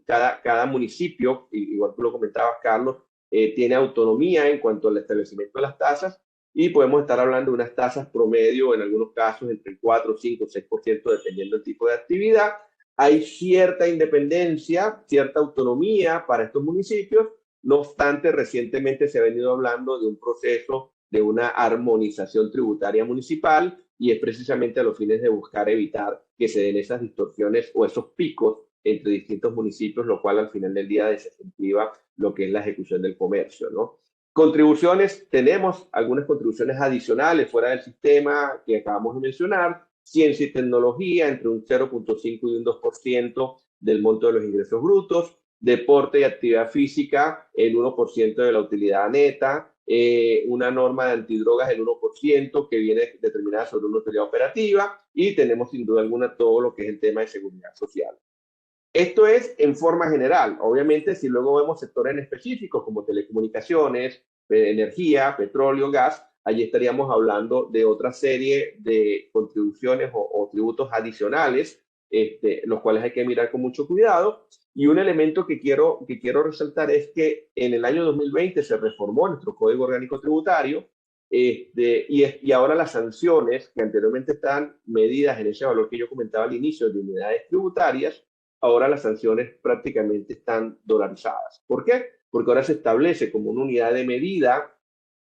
cada municipio, igual tú lo comentabas, Carlos, tiene autonomía en cuanto al establecimiento de las tasas, y podemos estar hablando de unas tasas promedio, en algunos casos, entre el 4, 5, 6%, dependiendo del tipo de actividad. Hay cierta independencia, cierta autonomía para estos municipios. No obstante, recientemente se ha venido hablando de un proceso de una armonización tributaria municipal, y es precisamente a los fines de buscar evitar que se den esas distorsiones o esos picos entre distintos municipios, lo cual al final del día desincentiva lo que es la ejecución del comercio, ¿no? Contribuciones, tenemos algunas contribuciones adicionales fuera del sistema que acabamos de mencionar. Ciencia y tecnología, entre un 0.5 y un 2% del monto de los ingresos brutos. Deporte y actividad física, el 1% de la utilidad neta. Una norma de antidrogas del 1% que viene determinada sobre una utilidad operativa, y tenemos sin duda alguna todo lo que es el tema de seguridad social. Esto es en forma general. Obviamente, si luego vemos sectores en específicos como telecomunicaciones, energía, petróleo, gas, allí estaríamos hablando de otra serie de contribuciones o tributos adicionales, los cuales hay que mirar con mucho cuidado. Y un elemento que quiero resaltar es que en el año 2020 se reformó nuestro Código Orgánico Tributario, y ahora las sanciones que anteriormente están medidas en ese valor que yo comentaba al inicio de unidades tributarias, ahora las sanciones prácticamente están dolarizadas. ¿Por qué? Porque ahora se establece como una unidad de medida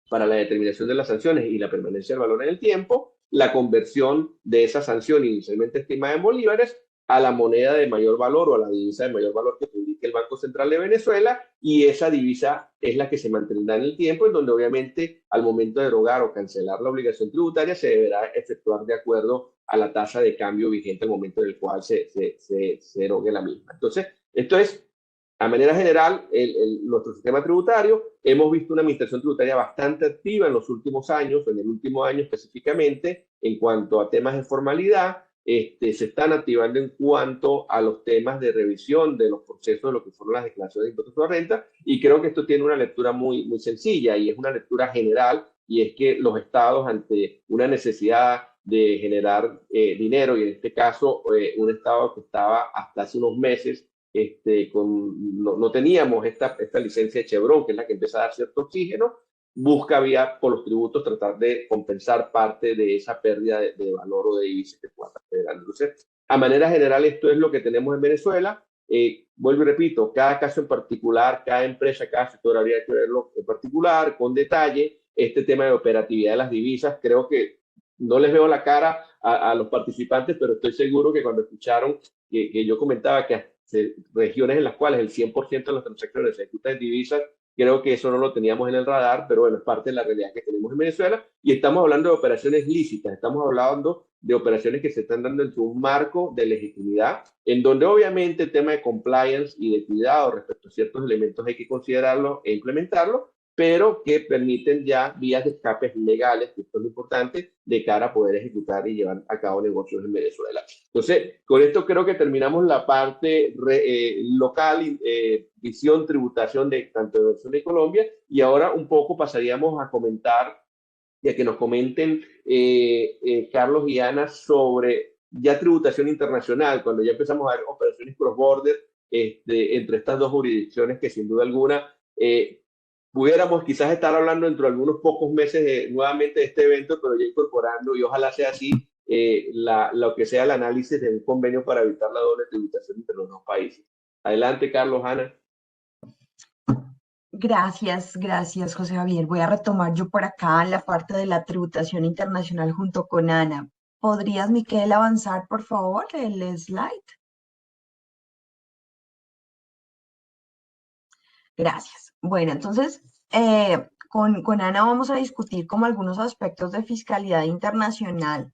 para la determinación de las sanciones y la permanencia del valor en el tiempo, la conversión de esa sanción inicialmente estimada en bolívares a la moneda de mayor valor o a la divisa de mayor valor que publique el Banco Central de Venezuela, y esa divisa es la que se mantendrá en el tiempo, en donde obviamente al momento de derogar o cancelar la obligación tributaria se deberá efectuar de acuerdo a la tasa de cambio vigente al momento en el cual se erogue la misma. Entonces, esto es, a manera general, nuestro sistema tributario. Hemos visto una administración tributaria bastante activa en los últimos años, en el último año específicamente, en cuanto a temas de formalidad. Se están activando en cuanto a los temas de revisión de los procesos de lo que fueron las declaraciones de impuestos sobre la renta, y creo que esto tiene una lectura muy sencilla, y es una lectura general, y es que los estados, ante una necesidad de generar dinero, y en este caso un estado que estaba hasta hace unos meses no teníamos esta licencia de Chevron, que es la que empieza a dar cierto oxígeno, busca vía por los tributos tratar de compensar parte de esa pérdida de valor o de divisa que pueda estar generando. Entonces, a manera general, esto es lo que tenemos en Venezuela. Vuelvo y repito, cada caso en particular, cada empresa, cada sector habría que verlo en particular, con detalle. Este tema de operatividad de las divisas, creo que no les veo la cara a los participantes, pero estoy seguro que cuando escucharon que yo comentaba que regiones en las cuales el 100% de las transacciones se ejecutan en divisas, creo que eso no lo teníamos en el radar, pero bueno, es parte de la realidad que tenemos en Venezuela, y estamos hablando de operaciones lícitas, estamos hablando de operaciones que se están dando dentro de un marco de legitimidad, en donde obviamente el tema de compliance y de cuidado respecto a ciertos elementos hay que considerarlo e implementarlo, pero que permiten ya vías de escapes legales, que esto es lo importante, de cara a poder ejecutar y llevar a cabo negocios en Venezuela. Entonces, con esto creo que terminamos la parte local, visión, tributación de tanto de Venezuela y Colombia, y ahora un poco pasaríamos a comentar y a que nos comenten Carlos y Ana sobre ya tributación internacional, cuando ya empezamos a ver operaciones cross-border, entre estas dos jurisdicciones que sin duda alguna pudiéramos quizás estar hablando dentro de algunos pocos meses nuevamente de este evento, pero ya incorporando, y ojalá sea así, lo que sea el análisis de un convenio para evitar la doble tributación entre los dos países. Adelante, Carlos, Ana. Gracias, José Javier. Voy a retomar yo por acá la parte de la tributación internacional junto con Ana. ¿Podrías, Miquel, avanzar, por favor, el slide? Gracias. Bueno, entonces, con Ana vamos a discutir como algunos aspectos de fiscalidad internacional,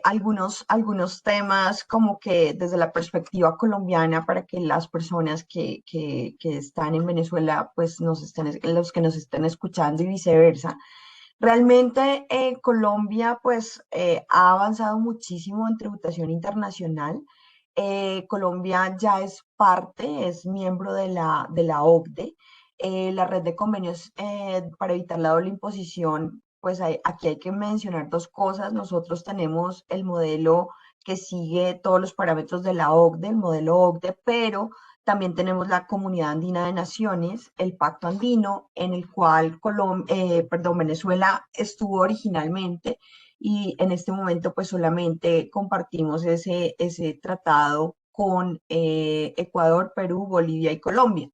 algunos temas como que desde la perspectiva colombiana para que las personas que están en Venezuela, pues los que nos estén escuchando y viceversa. Realmente Colombia pues ha avanzado muchísimo en tributación internacional. Colombia ya es parte, es miembro de la OCDE. La red de convenios para evitar la doble imposición, pues aquí hay que mencionar dos cosas. Nosotros tenemos el modelo que sigue todos los parámetros de la OCDE, el modelo OCDE, pero también tenemos la Comunidad Andina de Naciones, el Pacto Andino, en el cual Venezuela estuvo originalmente, y en este momento pues solamente compartimos ese tratado con Ecuador, Perú, Bolivia y Colombia.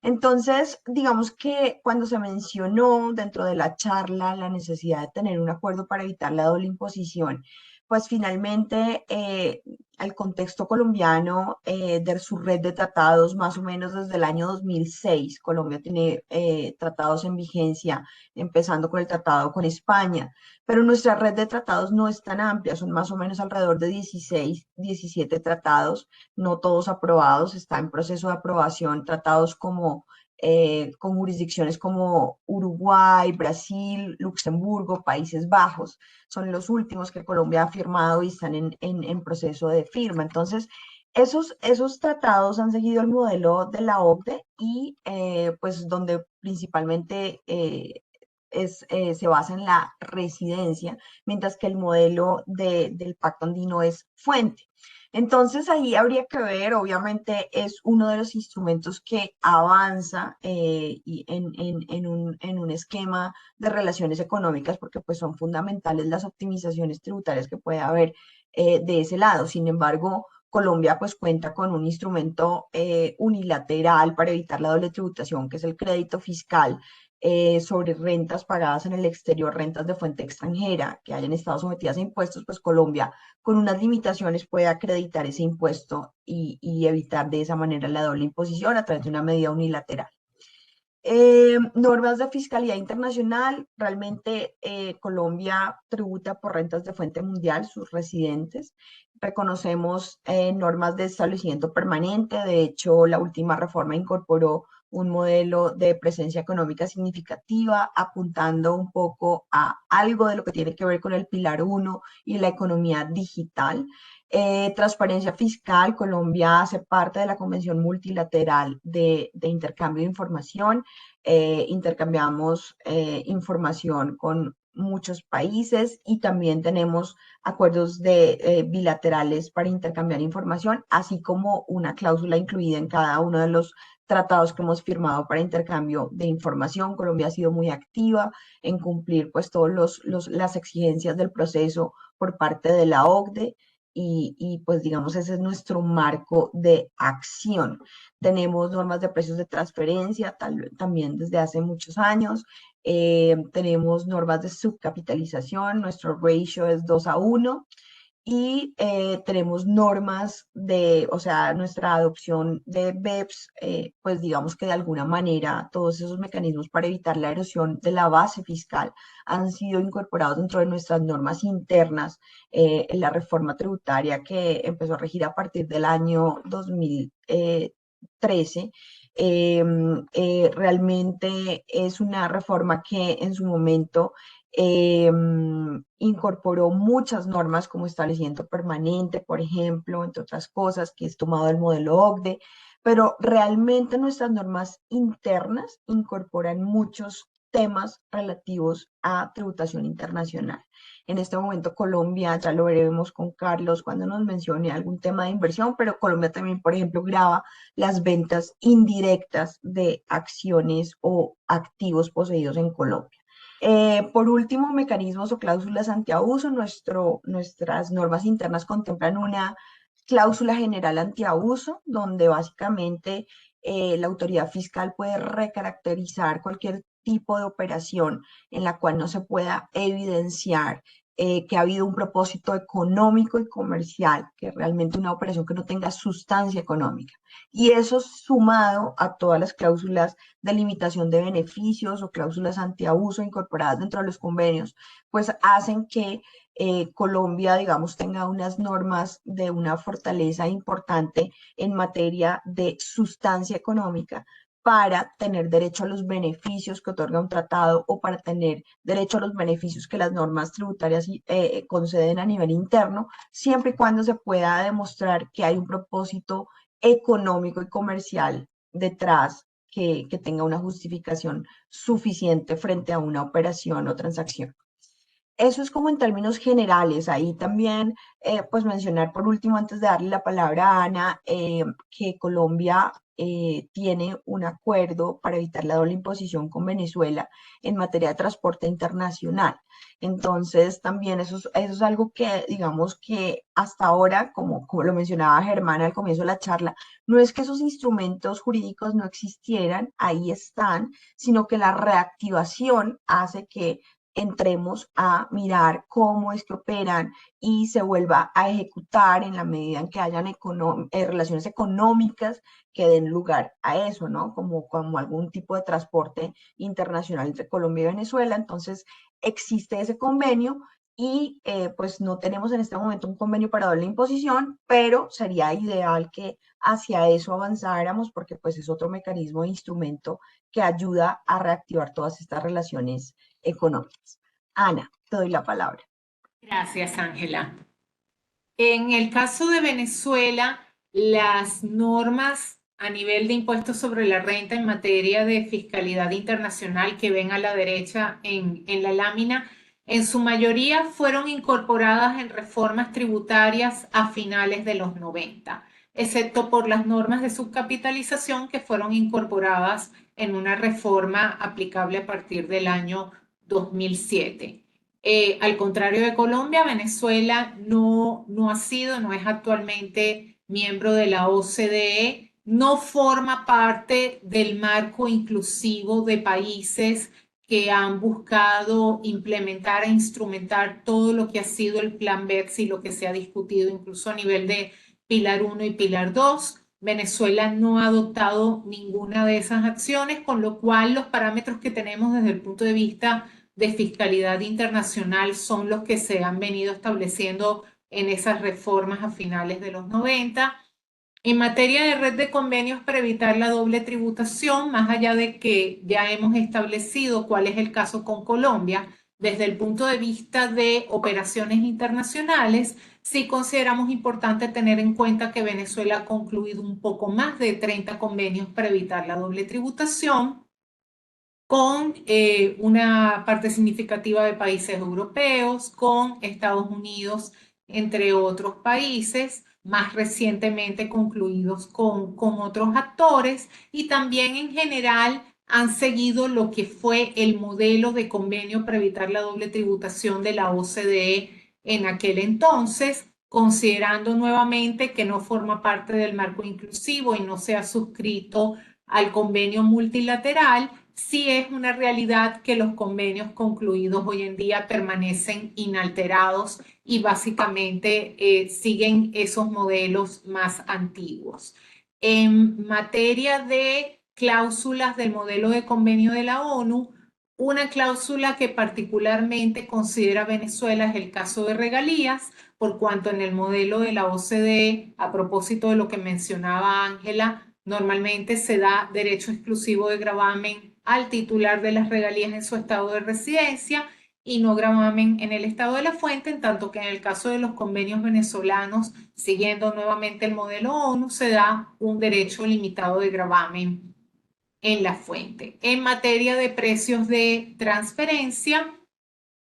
Entonces, digamos que cuando se mencionó dentro de la charla la necesidad de tener un acuerdo para evitar la doble imposición, pues finalmente el contexto colombiano de su red de tratados, más o menos desde el año 2006, Colombia tiene tratados en vigencia, empezando con el tratado con España, pero nuestra red de tratados no es tan amplia, son más o menos alrededor de 16, 17 tratados, no todos aprobados, está en proceso de aprobación tratados como con jurisdicciones como Uruguay, Brasil, Luxemburgo, Países Bajos. Son los últimos que Colombia ha firmado y están en proceso de firma. Entonces, esos tratados han seguido el modelo de la OCDE y pues donde principalmente se basa en la residencia, mientras que el modelo del Pacto Andino es fuente. Entonces ahí habría que ver, obviamente es uno de los instrumentos que avanza y en un esquema de relaciones económicas, porque pues son fundamentales las optimizaciones tributarias que puede haber de ese lado. Sin embargo, Colombia pues cuenta con un instrumento unilateral para evitar la doble tributación, que es el crédito fiscal sobre rentas pagadas en el exterior, rentas de fuente extranjera que hayan estado sometidas a impuestos, pues Colombia con unas limitaciones puede acreditar ese impuesto y evitar de esa manera la doble imposición a través de una medida unilateral. Normas de fiscalidad internacional, realmente Colombia tributa por rentas de fuente mundial, sus residentes. Reconocemos normas de establecimiento permanente, de hecho la última reforma incorporó un modelo de presencia económica significativa, apuntando un poco a algo de lo que tiene que ver con el Pilar 1 y la economía digital. Transparencia fiscal, Colombia hace parte de la Convención Multilateral de Intercambio de Información. Intercambiamos información con muchos países y también tenemos acuerdos bilaterales para intercambiar información, así como una cláusula incluida en cada uno de los tratados que hemos firmado para intercambio de información. Colombia ha sido muy activa en cumplir pues todas las exigencias del proceso por parte de la OCDE y pues digamos ese es nuestro marco de acción. Tenemos normas de precios de transferencia también desde hace muchos años. Tenemos normas de subcapitalización, nuestro ratio es 2:1. Y tenemos normas o sea, nuestra adopción de BEPS, pues digamos que de alguna manera todos esos mecanismos para evitar la erosión de la base fiscal han sido incorporados dentro de nuestras normas internas en la reforma tributaria que empezó a regir a partir del año 2013. Realmente es una reforma que en su momento incorporó muchas normas como establecimiento permanente, por ejemplo, entre otras cosas, que es tomado del modelo OCDE, pero realmente nuestras normas internas incorporan muchos temas relativos a tributación internacional. En este momento Colombia, ya lo veremos con Carlos cuando nos mencione algún tema de inversión, pero Colombia también, por ejemplo, grava las ventas indirectas de acciones o activos poseídos en Colombia. Por último, mecanismos o cláusulas antiabuso. Nuestras normas internas contemplan una cláusula general antiabuso, donde básicamente la autoridad fiscal puede recaracterizar cualquier tipo de operación en la cual no se pueda evidenciar que ha habido un propósito económico y comercial, que realmente una operación que no tenga sustancia económica. Y eso sumado a todas las cláusulas de limitación de beneficios o cláusulas antiabuso incorporadas dentro de los convenios, pues hacen que Colombia, digamos, tenga unas normas de una fortaleza importante en materia de sustancia económica para tener derecho a los beneficios que otorga un tratado o para tener derecho a los beneficios que las normas tributarias conceden a nivel interno, siempre y cuando se pueda demostrar que hay un propósito económico y comercial detrás que tenga una justificación suficiente frente a una operación o transacción. Eso es como en términos generales. Ahí también, pues mencionar por último, antes de darle la palabra a Ana, que Colombia tiene un acuerdo para evitar la doble imposición con Venezuela en materia de transporte internacional. Entonces, también eso es algo que, digamos que hasta ahora, como lo mencionaba Germán al comienzo de la charla, no es que esos instrumentos jurídicos no existieran, ahí están, sino que la reactivación hace que entremos a mirar cómo es que operan y se vuelva a ejecutar en la medida en que hayan relaciones económicas que den lugar a eso, ¿no? Como algún tipo de transporte internacional entre Colombia y Venezuela. Entonces, existe ese convenio y pues no tenemos en este momento un convenio para doble imposición, pero sería ideal que hacia eso avanzáramos porque pues es otro mecanismo e instrumento que ayuda a reactivar todas estas relaciones económicas. Ana, te doy la palabra. Gracias, Ángela. En el caso de Venezuela, las normas a nivel de impuestos sobre la renta en materia de fiscalidad internacional que ven a la derecha en la lámina, en su mayoría fueron incorporadas en reformas tributarias a finales de los 90, excepto por las normas de subcapitalización que fueron incorporadas en una reforma aplicable a partir del año 2007. Al contrario de Colombia, Venezuela no es actualmente miembro de la OCDE, no forma parte del marco inclusivo de países que han buscado implementar e instrumentar todo lo que ha sido el Plan BEPS y lo que se ha discutido incluso a nivel de Pilar 1 y Pilar 2. Venezuela no ha adoptado ninguna de esas acciones, con lo cual los parámetros que tenemos desde el punto de vista de fiscalidad internacional son los que se han venido estableciendo en esas reformas a finales de los 90. En materia de red de convenios para evitar la doble tributación, más allá de que ya hemos establecido cuál es el caso con Colombia, desde el punto de vista de operaciones internacionales, sí consideramos importante tener en cuenta que Venezuela ha concluido un poco más de 30 convenios para evitar la doble tributación, con una parte significativa de países europeos, con Estados Unidos, entre otros países, más recientemente concluidos con otros actores, y también en general han seguido lo que fue el modelo de convenio para evitar la doble tributación de la OCDE en aquel entonces, considerando nuevamente que no forma parte del marco inclusivo y no se ha suscrito al convenio multilateral. Sí es una realidad que los convenios concluidos hoy en día permanecen inalterados y básicamente siguen esos modelos más antiguos. En materia de cláusulas del modelo de convenio de la ONU, una cláusula que particularmente considera Venezuela es el caso de regalías, por cuanto en el modelo de la OCDE, a propósito de lo que mencionaba Ángela, normalmente se da derecho exclusivo de gravamen al titular de las regalías en su estado de residencia y no gravamen en el estado de la fuente, en tanto que en el caso de los convenios venezolanos, siguiendo nuevamente el modelo ONU, se da un derecho limitado de gravamen en la fuente. En materia de precios de transferencia,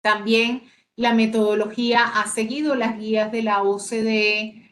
también la metodología ha seguido las guías de la OCDE,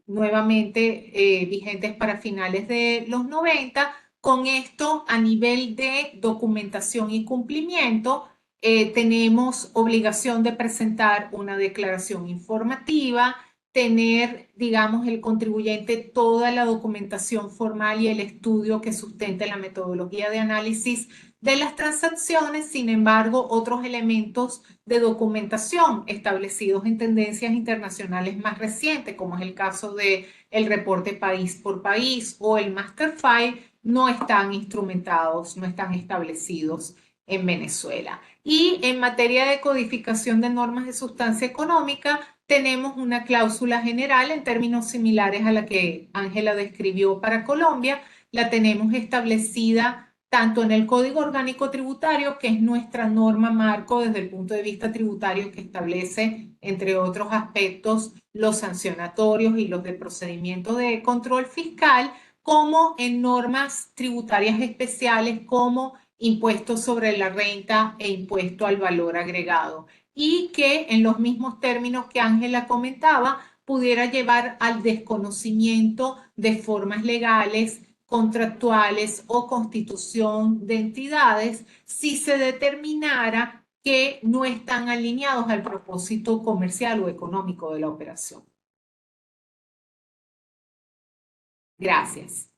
nuevamente vigentes para finales de los 90. Con esto, a nivel de documentación y cumplimiento, tenemos obligación de presentar una declaración informativa, tener, digamos, el contribuyente toda la documentación formal y el estudio que sustente la metodología de análisis de las transacciones. Sin embargo, otros elementos de documentación establecidos en tendencias internacionales más recientes, como es el caso del reporte país por país o el master file, no están instrumentados, no están establecidos en Venezuela. Y en materia de codificación de normas de sustancia económica, tenemos una cláusula general en términos similares a la que Ángela describió para Colombia. La tenemos establecida tanto en el Código Orgánico Tributario, que es nuestra norma marco desde el punto de vista tributario, que establece, entre otros aspectos, los sancionatorios y los de procedimiento de control fiscal, como en normas tributarias especiales como impuesto sobre la renta e impuesto al valor agregado, y que en los mismos términos que Ángela comentaba, pudiera llevar al desconocimiento de formas legales, contractuales o constitución de entidades si se determinara que no están alineados al propósito comercial o económico de la operación. Gracias.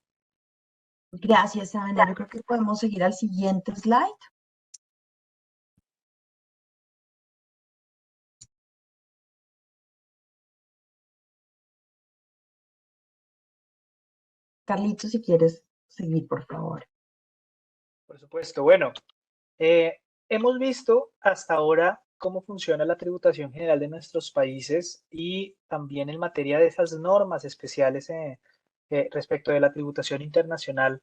Gracias, Ana. Yo creo que podemos seguir al siguiente slide. Carlitos, si quieres seguir, por favor. Por supuesto. Bueno, hemos visto hasta ahora cómo funciona la tributación general de nuestros países y también en materia de esas normas especiales respecto de la tributación internacional,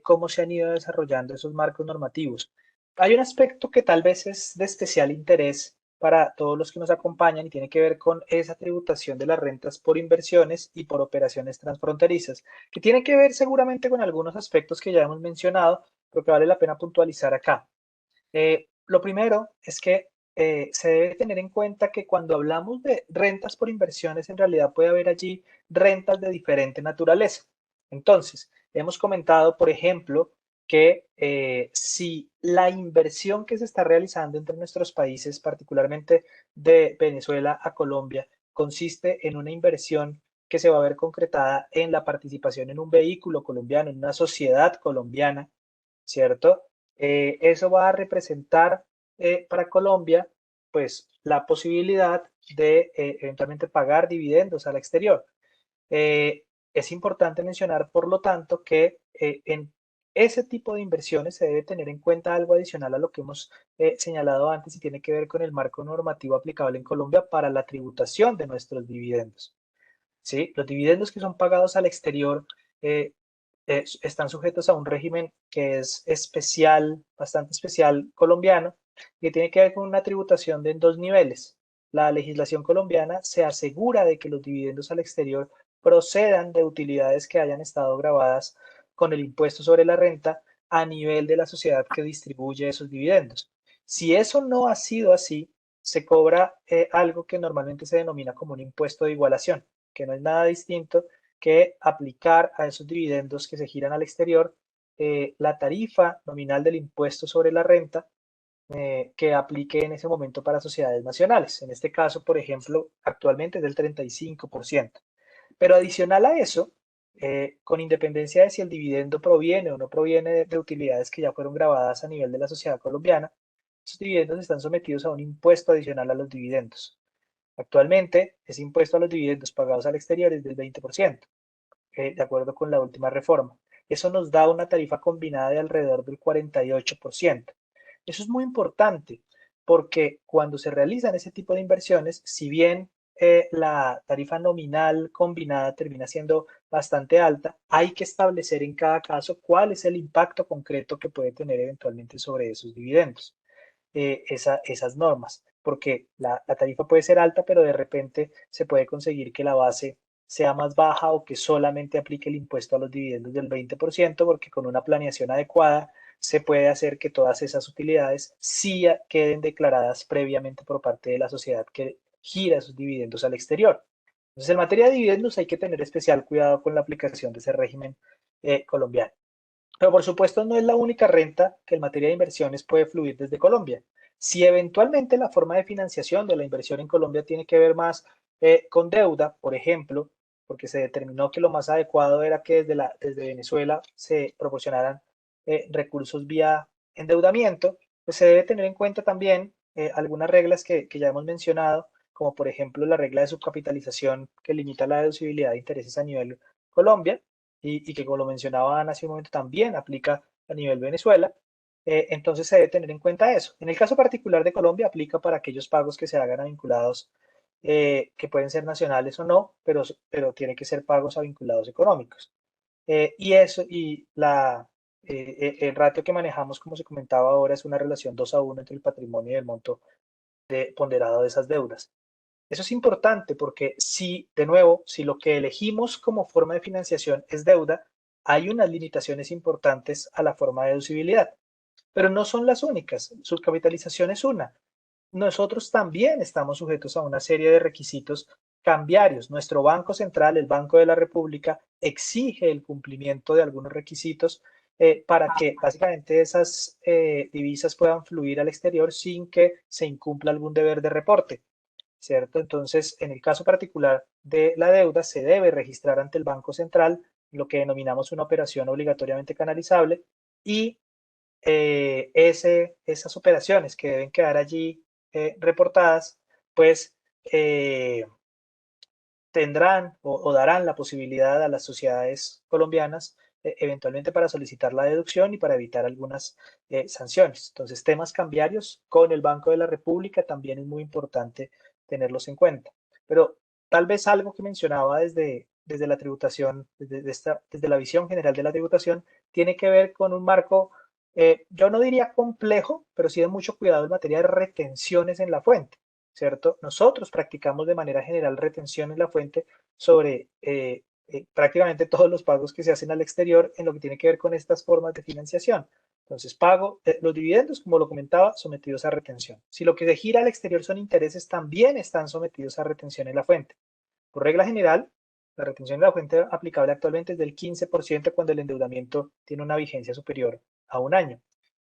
cómo se han ido desarrollando esos marcos normativos. Hay un aspecto que tal vez es de especial interés para todos los que nos acompañan y tiene que ver con esa tributación de las rentas por inversiones y por operaciones transfronterizas, que tiene que ver seguramente con algunos aspectos que ya hemos mencionado, pero que vale la pena puntualizar acá. Lo primero es que se debe tener en cuenta que cuando hablamos de rentas por inversiones, en realidad puede haber allí rentas de diferente naturaleza. Entonces, hemos comentado, por ejemplo, que si la inversión que se está realizando entre nuestros países, particularmente de Venezuela a Colombia, consiste en una inversión que se va a ver concretada en la participación en un vehículo colombiano, en una sociedad colombiana, ¿cierto? Eso va a representar para Colombia, pues, la posibilidad de eventualmente pagar dividendos al exterior. Es importante mencionar, por lo tanto, que en ese tipo de inversiones se debe tener en cuenta algo adicional a lo que hemos señalado antes y tiene que ver con el marco normativo aplicable en Colombia para la tributación de nuestros dividendos. ¿Sí? Los dividendos que son pagados al exterior están sujetos a un régimen que es especial, bastante especial colombiano, que tiene que ver con una tributación de dos niveles. La legislación colombiana se asegura de que los dividendos al exterior procedan de utilidades que hayan estado grabadas con el impuesto sobre la renta a nivel de la sociedad que distribuye esos dividendos. Si eso no ha sido así, se cobra algo que normalmente se denomina como un impuesto de igualación, que no es nada distinto que aplicar a esos dividendos que se giran al exterior la tarifa nominal del impuesto sobre la renta que aplique en ese momento para sociedades nacionales. En este caso, por ejemplo, actualmente es del 35%. Pero adicional a eso, con independencia de si el dividendo proviene o no proviene de utilidades que ya fueron grabadas a nivel de la sociedad colombiana, esos dividendos están sometidos a un impuesto adicional a los dividendos. Actualmente, ese impuesto a los dividendos pagados al exterior es del 20%, de acuerdo con la última reforma. Eso nos da una tarifa combinada de alrededor del 48%. Eso es muy importante porque cuando se realizan ese tipo de inversiones, si bien la tarifa nominal combinada termina siendo bastante alta, hay que establecer en cada caso cuál es el impacto concreto que puede tener eventualmente sobre esos dividendos. Esas normas, porque la tarifa puede ser alta, pero de repente se puede conseguir que la base sea más baja o que solamente aplique el impuesto a los dividendos del 20%, porque con una planeación adecuada se puede hacer que todas esas utilidades sí queden declaradas previamente por parte de la sociedad que gira esos dividendos al exterior. Entonces, en materia de dividendos hay que tener especial cuidado con la aplicación de ese régimen colombiano. Pero por supuesto no es la única renta que en materia de inversiones puede fluir desde Colombia. Si eventualmente la forma de financiación de la inversión en Colombia tiene que ver más con deuda, por ejemplo, porque se determinó que lo más adecuado era que desde Venezuela se proporcionaran recursos vía endeudamiento, pues se debe tener en cuenta también algunas reglas que ya hemos mencionado, como por ejemplo la regla de subcapitalización que limita la deducibilidad de intereses a nivel Colombia, y que como lo mencionaba Ana hace un momento también aplica a nivel Venezuela. Entonces se debe tener en cuenta eso. En el caso particular de Colombia aplica para aquellos pagos que se hagan a vinculados, que pueden ser nacionales o no, pero tienen que ser pagos a vinculados económicos. El ratio que manejamos, como se comentaba ahora, es una relación 2:1 entre el patrimonio y el monto ponderado de esas deudas. Eso es importante porque de nuevo, si lo que elegimos como forma de financiación es deuda, hay unas limitaciones importantes a la forma de deducibilidad, pero no son las únicas. Subcapitalización es una. Nosotros también estamos sujetos a una serie de requisitos cambiarios. Nuestro Banco Central, el Banco de la República, exige el cumplimiento de algunos requisitos para que básicamente esas divisas puedan fluir al exterior sin que se incumpla algún deber de reporte. ¿Cierto? Entonces, en el caso particular de la deuda, se debe registrar ante el Banco Central lo que denominamos una operación obligatoriamente canalizable y esas operaciones que deben quedar allí reportadas, pues tendrán o darán la posibilidad a las sociedades colombianas eventualmente para solicitar la deducción y para evitar algunas sanciones. Entonces, temas cambiarios con el Banco de la República también es muy importante tenerlos en cuenta. Pero tal vez algo que mencionaba desde la tributación, desde la visión general de la tributación, tiene que ver con un marco, yo no diría complejo, pero sí de mucho cuidado en materia de retenciones en la fuente. ¿Cierto? Nosotros practicamos de manera general retención en la fuente sobre prácticamente todos los pagos que se hacen al exterior en lo que tiene que ver con estas formas de financiación. Entonces, pago los dividendos, como lo comentaba, sometidos a retención. Si lo que se gira al exterior son intereses, también están sometidos a retención en la fuente. Por regla general, la retención en la fuente aplicable actualmente es del 15% cuando el endeudamiento tiene una vigencia superior a un año.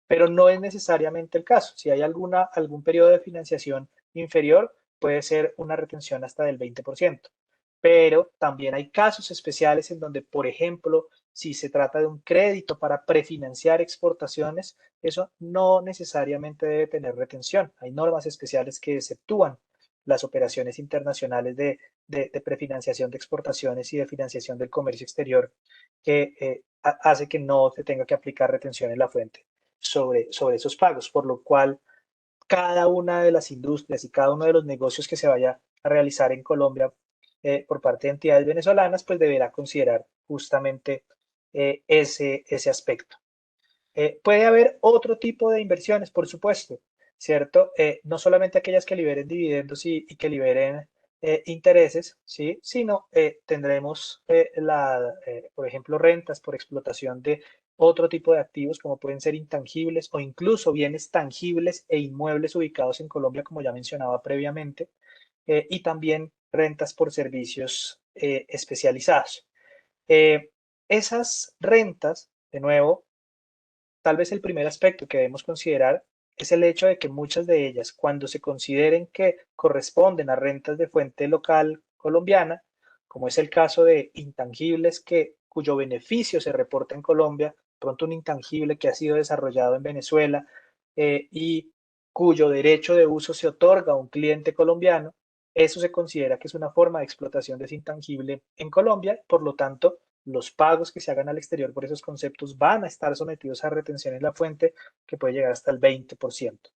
Pero no es necesariamente el caso. Si hay algún periodo de financiación inferior, puede ser una retención hasta del 20%. Pero también hay casos especiales en donde, por ejemplo, si se trata de un crédito para prefinanciar exportaciones, eso no necesariamente debe tener retención. Hay normas especiales que exceptúan las operaciones internacionales de prefinanciación de exportaciones y de financiación del comercio exterior, que hace que no se tenga que aplicar retención en la fuente sobre esos pagos, por lo cual cada una de las industrias y cada uno de los negocios que se vaya a realizar en Colombia por parte de entidades venezolanas, pues deberá considerar justamente ese aspecto. Puede haber otro tipo de inversiones, por supuesto, ¿cierto? No solamente aquellas que liberen dividendos y que liberen intereses, ¿sí? Sino tendremos, por ejemplo, rentas por explotación de otro tipo de activos como pueden ser intangibles o incluso bienes tangibles e inmuebles ubicados en Colombia, como ya mencionaba previamente, y también rentas por servicios especializados. Esas rentas, de nuevo, tal vez el primer aspecto que debemos considerar es el hecho de que muchas de ellas, cuando se consideren que corresponden a rentas de fuente local colombiana, como es el caso de intangibles cuyo beneficio se reporta en Colombia, pronto un intangible que ha sido desarrollado en Venezuela y cuyo derecho de uso se otorga a un cliente colombiano, eso se considera que es una forma de explotación de ese intangible en Colombia, por lo tanto, los pagos que se hagan al exterior por esos conceptos van a estar sometidos a retención en la fuente que puede llegar hasta el 20%.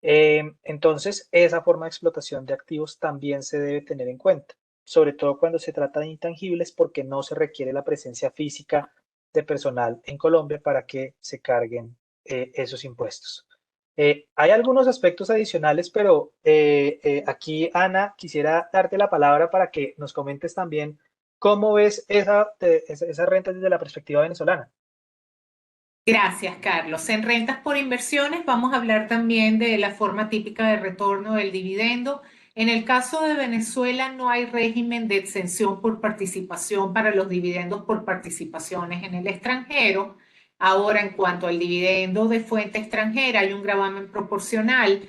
Entonces, esa forma de explotación de activos también se debe tener en cuenta, sobre todo cuando se trata de intangibles porque no se requiere la presencia física de personal en Colombia para que se carguen esos impuestos. Hay algunos aspectos adicionales, pero aquí, Ana, quisiera darte la palabra para que nos comentes también cómo ves esa renta desde la perspectiva venezolana. Gracias, Carlos. En rentas por inversiones vamos a hablar también de la forma típica de retorno del dividendo. En el caso de Venezuela no hay régimen de exención por participación para los dividendos por participaciones en el extranjero. Ahora, en cuanto al dividendo de fuente extranjera, hay un gravamen proporcional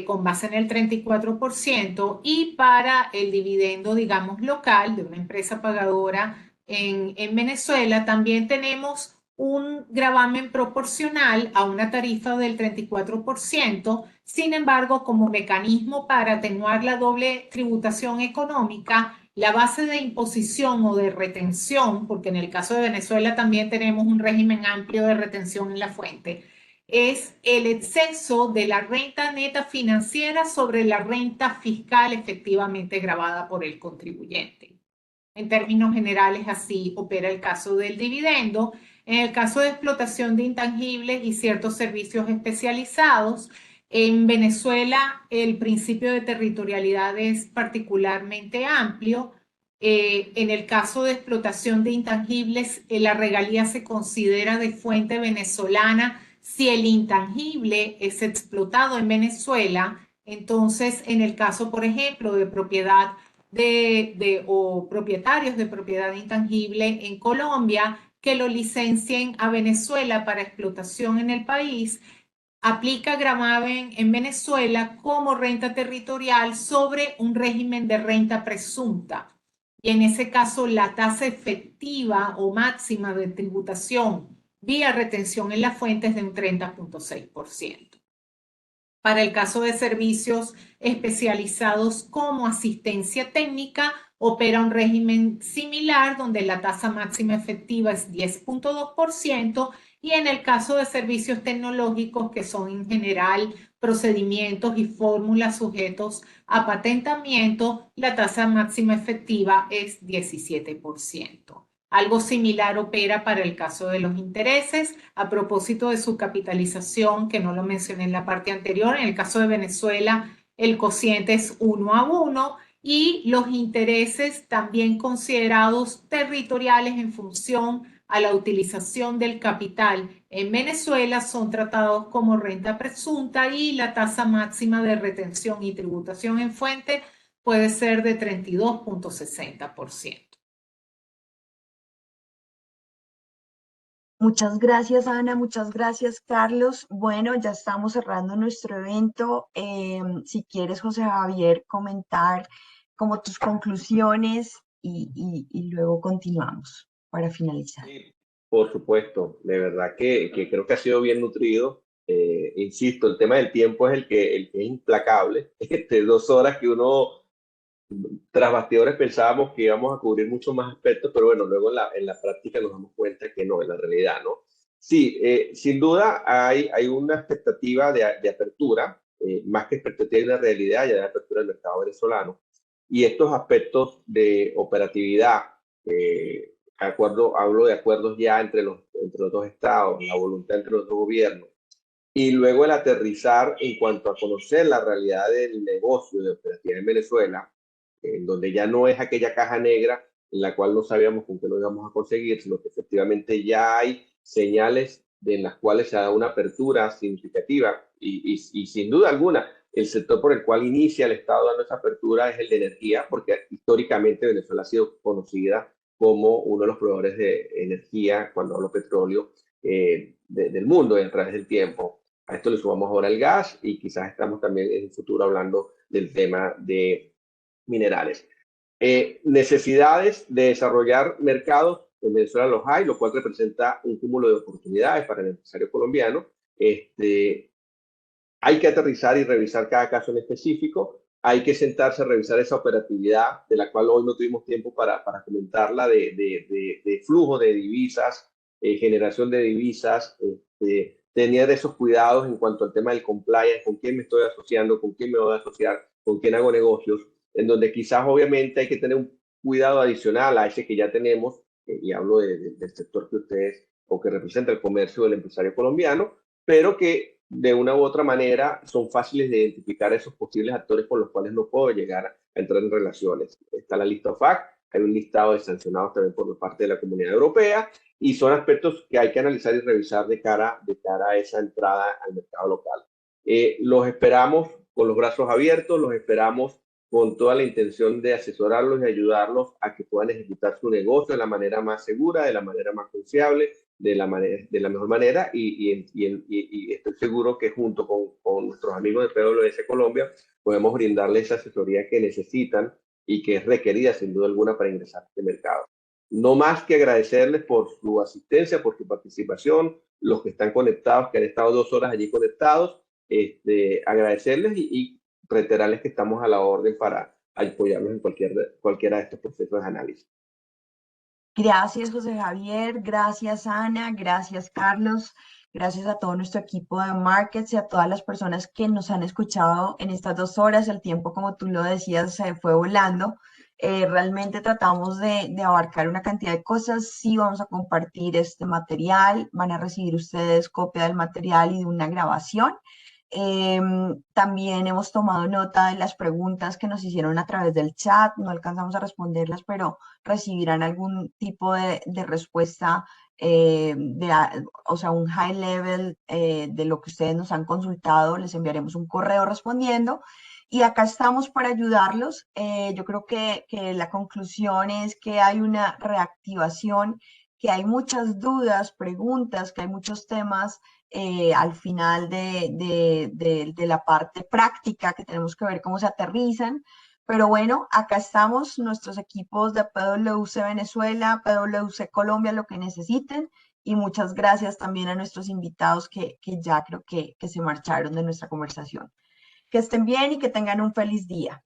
con base en el 34% y para el dividendo, digamos, local de una empresa pagadora en Venezuela también tenemos un gravamen proporcional a una tarifa del 34%. Sin embargo, como mecanismo para atenuar la doble tributación económica, la base de imposición o de retención, porque en el caso de Venezuela también tenemos un régimen amplio de retención en la fuente, es el exceso de la renta neta financiera sobre la renta fiscal efectivamente grabada por el contribuyente. En términos generales, así opera el caso del dividendo. En el caso de explotación de intangibles y ciertos servicios especializados, en Venezuela el principio de territorialidad es particularmente amplio. En el caso de explotación de intangibles, la regalía se considera de fuente venezolana si el intangible es explotado en Venezuela. Entonces, en el caso, por ejemplo, de propiedad o propietarios de propiedad intangible en Colombia que lo licencien a Venezuela para explotación en el país, aplica gravamen en Venezuela como renta territorial sobre un régimen de renta presunta. Y en ese caso, la tasa efectiva o máxima de tributación vía retención en la fuente es de un 30.6%. Para el caso de servicios especializados como asistencia técnica, opera un régimen similar donde la tasa máxima efectiva es 10.2% y en el caso de servicios tecnológicos, que son en general procedimientos y fórmulas sujetos a patentamiento, la tasa máxima efectiva es 17%. Algo similar opera para el caso de los intereses. A propósito de su capitalización, que no lo mencioné en la parte anterior, en el caso de Venezuela el cociente es 1:1 y los intereses también considerados territoriales en función a la utilización del capital en Venezuela son tratados como renta presunta y la tasa máxima de retención y tributación en fuente puede ser de 32.60%. Muchas gracias, Ana. Muchas gracias, Carlos. Bueno, ya estamos cerrando nuestro evento. Si quieres, José Javier, comentar como tus conclusiones y luego continuamos para finalizar. Sí, por supuesto, de verdad que creo que ha sido bien nutrido. Insisto, el tema del tiempo es el que es implacable. 2 horas que uno, tras bastidores, pensábamos que íbamos a cubrir muchos más aspectos, pero bueno, luego en la práctica nos damos cuenta que no, en la realidad, ¿no? Sí, sin duda hay una expectativa de apertura, más que expectativa de una realidad, ya de apertura del mercado venezolano. Y estos aspectos de operatividad, hablo de acuerdos ya entre los 2 estados, la voluntad entre los 2 gobiernos, y luego el aterrizar en cuanto a conocer la realidad del negocio de operatividad en Venezuela, en donde ya no es aquella caja negra en la cual no sabíamos con qué lo íbamos a conseguir, sino que efectivamente ya hay señales en las cuales se da una apertura significativa y sin duda alguna el sector por el cual inicia el Estado dando esa apertura es el de energía, porque históricamente Venezuela ha sido conocida como uno de los proveedores de energía, cuando hablo petróleo, del mundo a través del tiempo. A esto le sumamos ahora el gas y quizás estamos también en el futuro hablando del tema de minerales. Necesidades de desarrollar mercados, en Venezuela los hay, lo cual representa un cúmulo de oportunidades para el empresario colombiano. Hay que aterrizar y revisar cada caso en específico. Hay que sentarse a revisar esa operatividad, de la cual hoy no tuvimos tiempo para comentarla, de flujo de divisas, generación de divisas, tener esos cuidados en cuanto al tema del compliance, con quién me estoy asociando, con quién me voy a asociar, con quién hago negocios, en donde quizás obviamente hay que tener un cuidado adicional a ese que ya tenemos, y hablo del sector que ustedes o que representa el comercio del empresario colombiano, pero que de una u otra manera son fáciles de identificar esos posibles actores con los cuales no puedo llegar a entrar en relaciones. Está la lista OFAC, hay un listado de sancionados también por parte de la Comunidad Europea, y son aspectos que hay que analizar y revisar de cara a esa entrada al mercado local. Los esperamos con los brazos abiertos, los esperamos con toda la intención de asesorarlos y ayudarlos a que puedan ejecutar su negocio de la manera más segura, de la manera más confiable, de la mejor manera, y estoy seguro que junto con nuestros amigos de PwC Colombia podemos brindarles esa asesoría que necesitan y que es requerida sin duda alguna para ingresar a este mercado. No más que agradecerles por su asistencia, por su participación, los que están conectados, que han estado 2 horas allí conectados, agradecerles y reiterarles que estamos a la orden para apoyarlos en cualquiera de estos procesos de análisis. Gracias, José Javier. Gracias, Ana. Gracias, Carlos. Gracias a todo nuestro equipo de Markets y a todas las personas que nos han escuchado en estas 2 horas. El tiempo, como tú lo decías, se fue volando. Realmente tratamos de abarcar una cantidad de cosas. Sí, vamos a compartir este material. Van a recibir ustedes copia del material y de una grabación. También hemos tomado nota de las preguntas que nos hicieron a través del chat. No alcanzamos a responderlas, pero recibirán algún tipo de respuesta, o sea, un high level de lo que ustedes nos han consultado. Les enviaremos un correo respondiendo. Y acá estamos para ayudarlos. Yo creo que la conclusión es que hay una reactivación, que hay muchas dudas, preguntas, que hay muchos temas al final de la parte práctica que tenemos que ver cómo se aterrizan. Pero bueno, acá estamos, nuestros equipos de PwC Venezuela, PwC Colombia, lo que necesiten. Y muchas gracias también a nuestros invitados que ya creo que se marcharon de nuestra conversación. Que estén bien y que tengan un feliz día.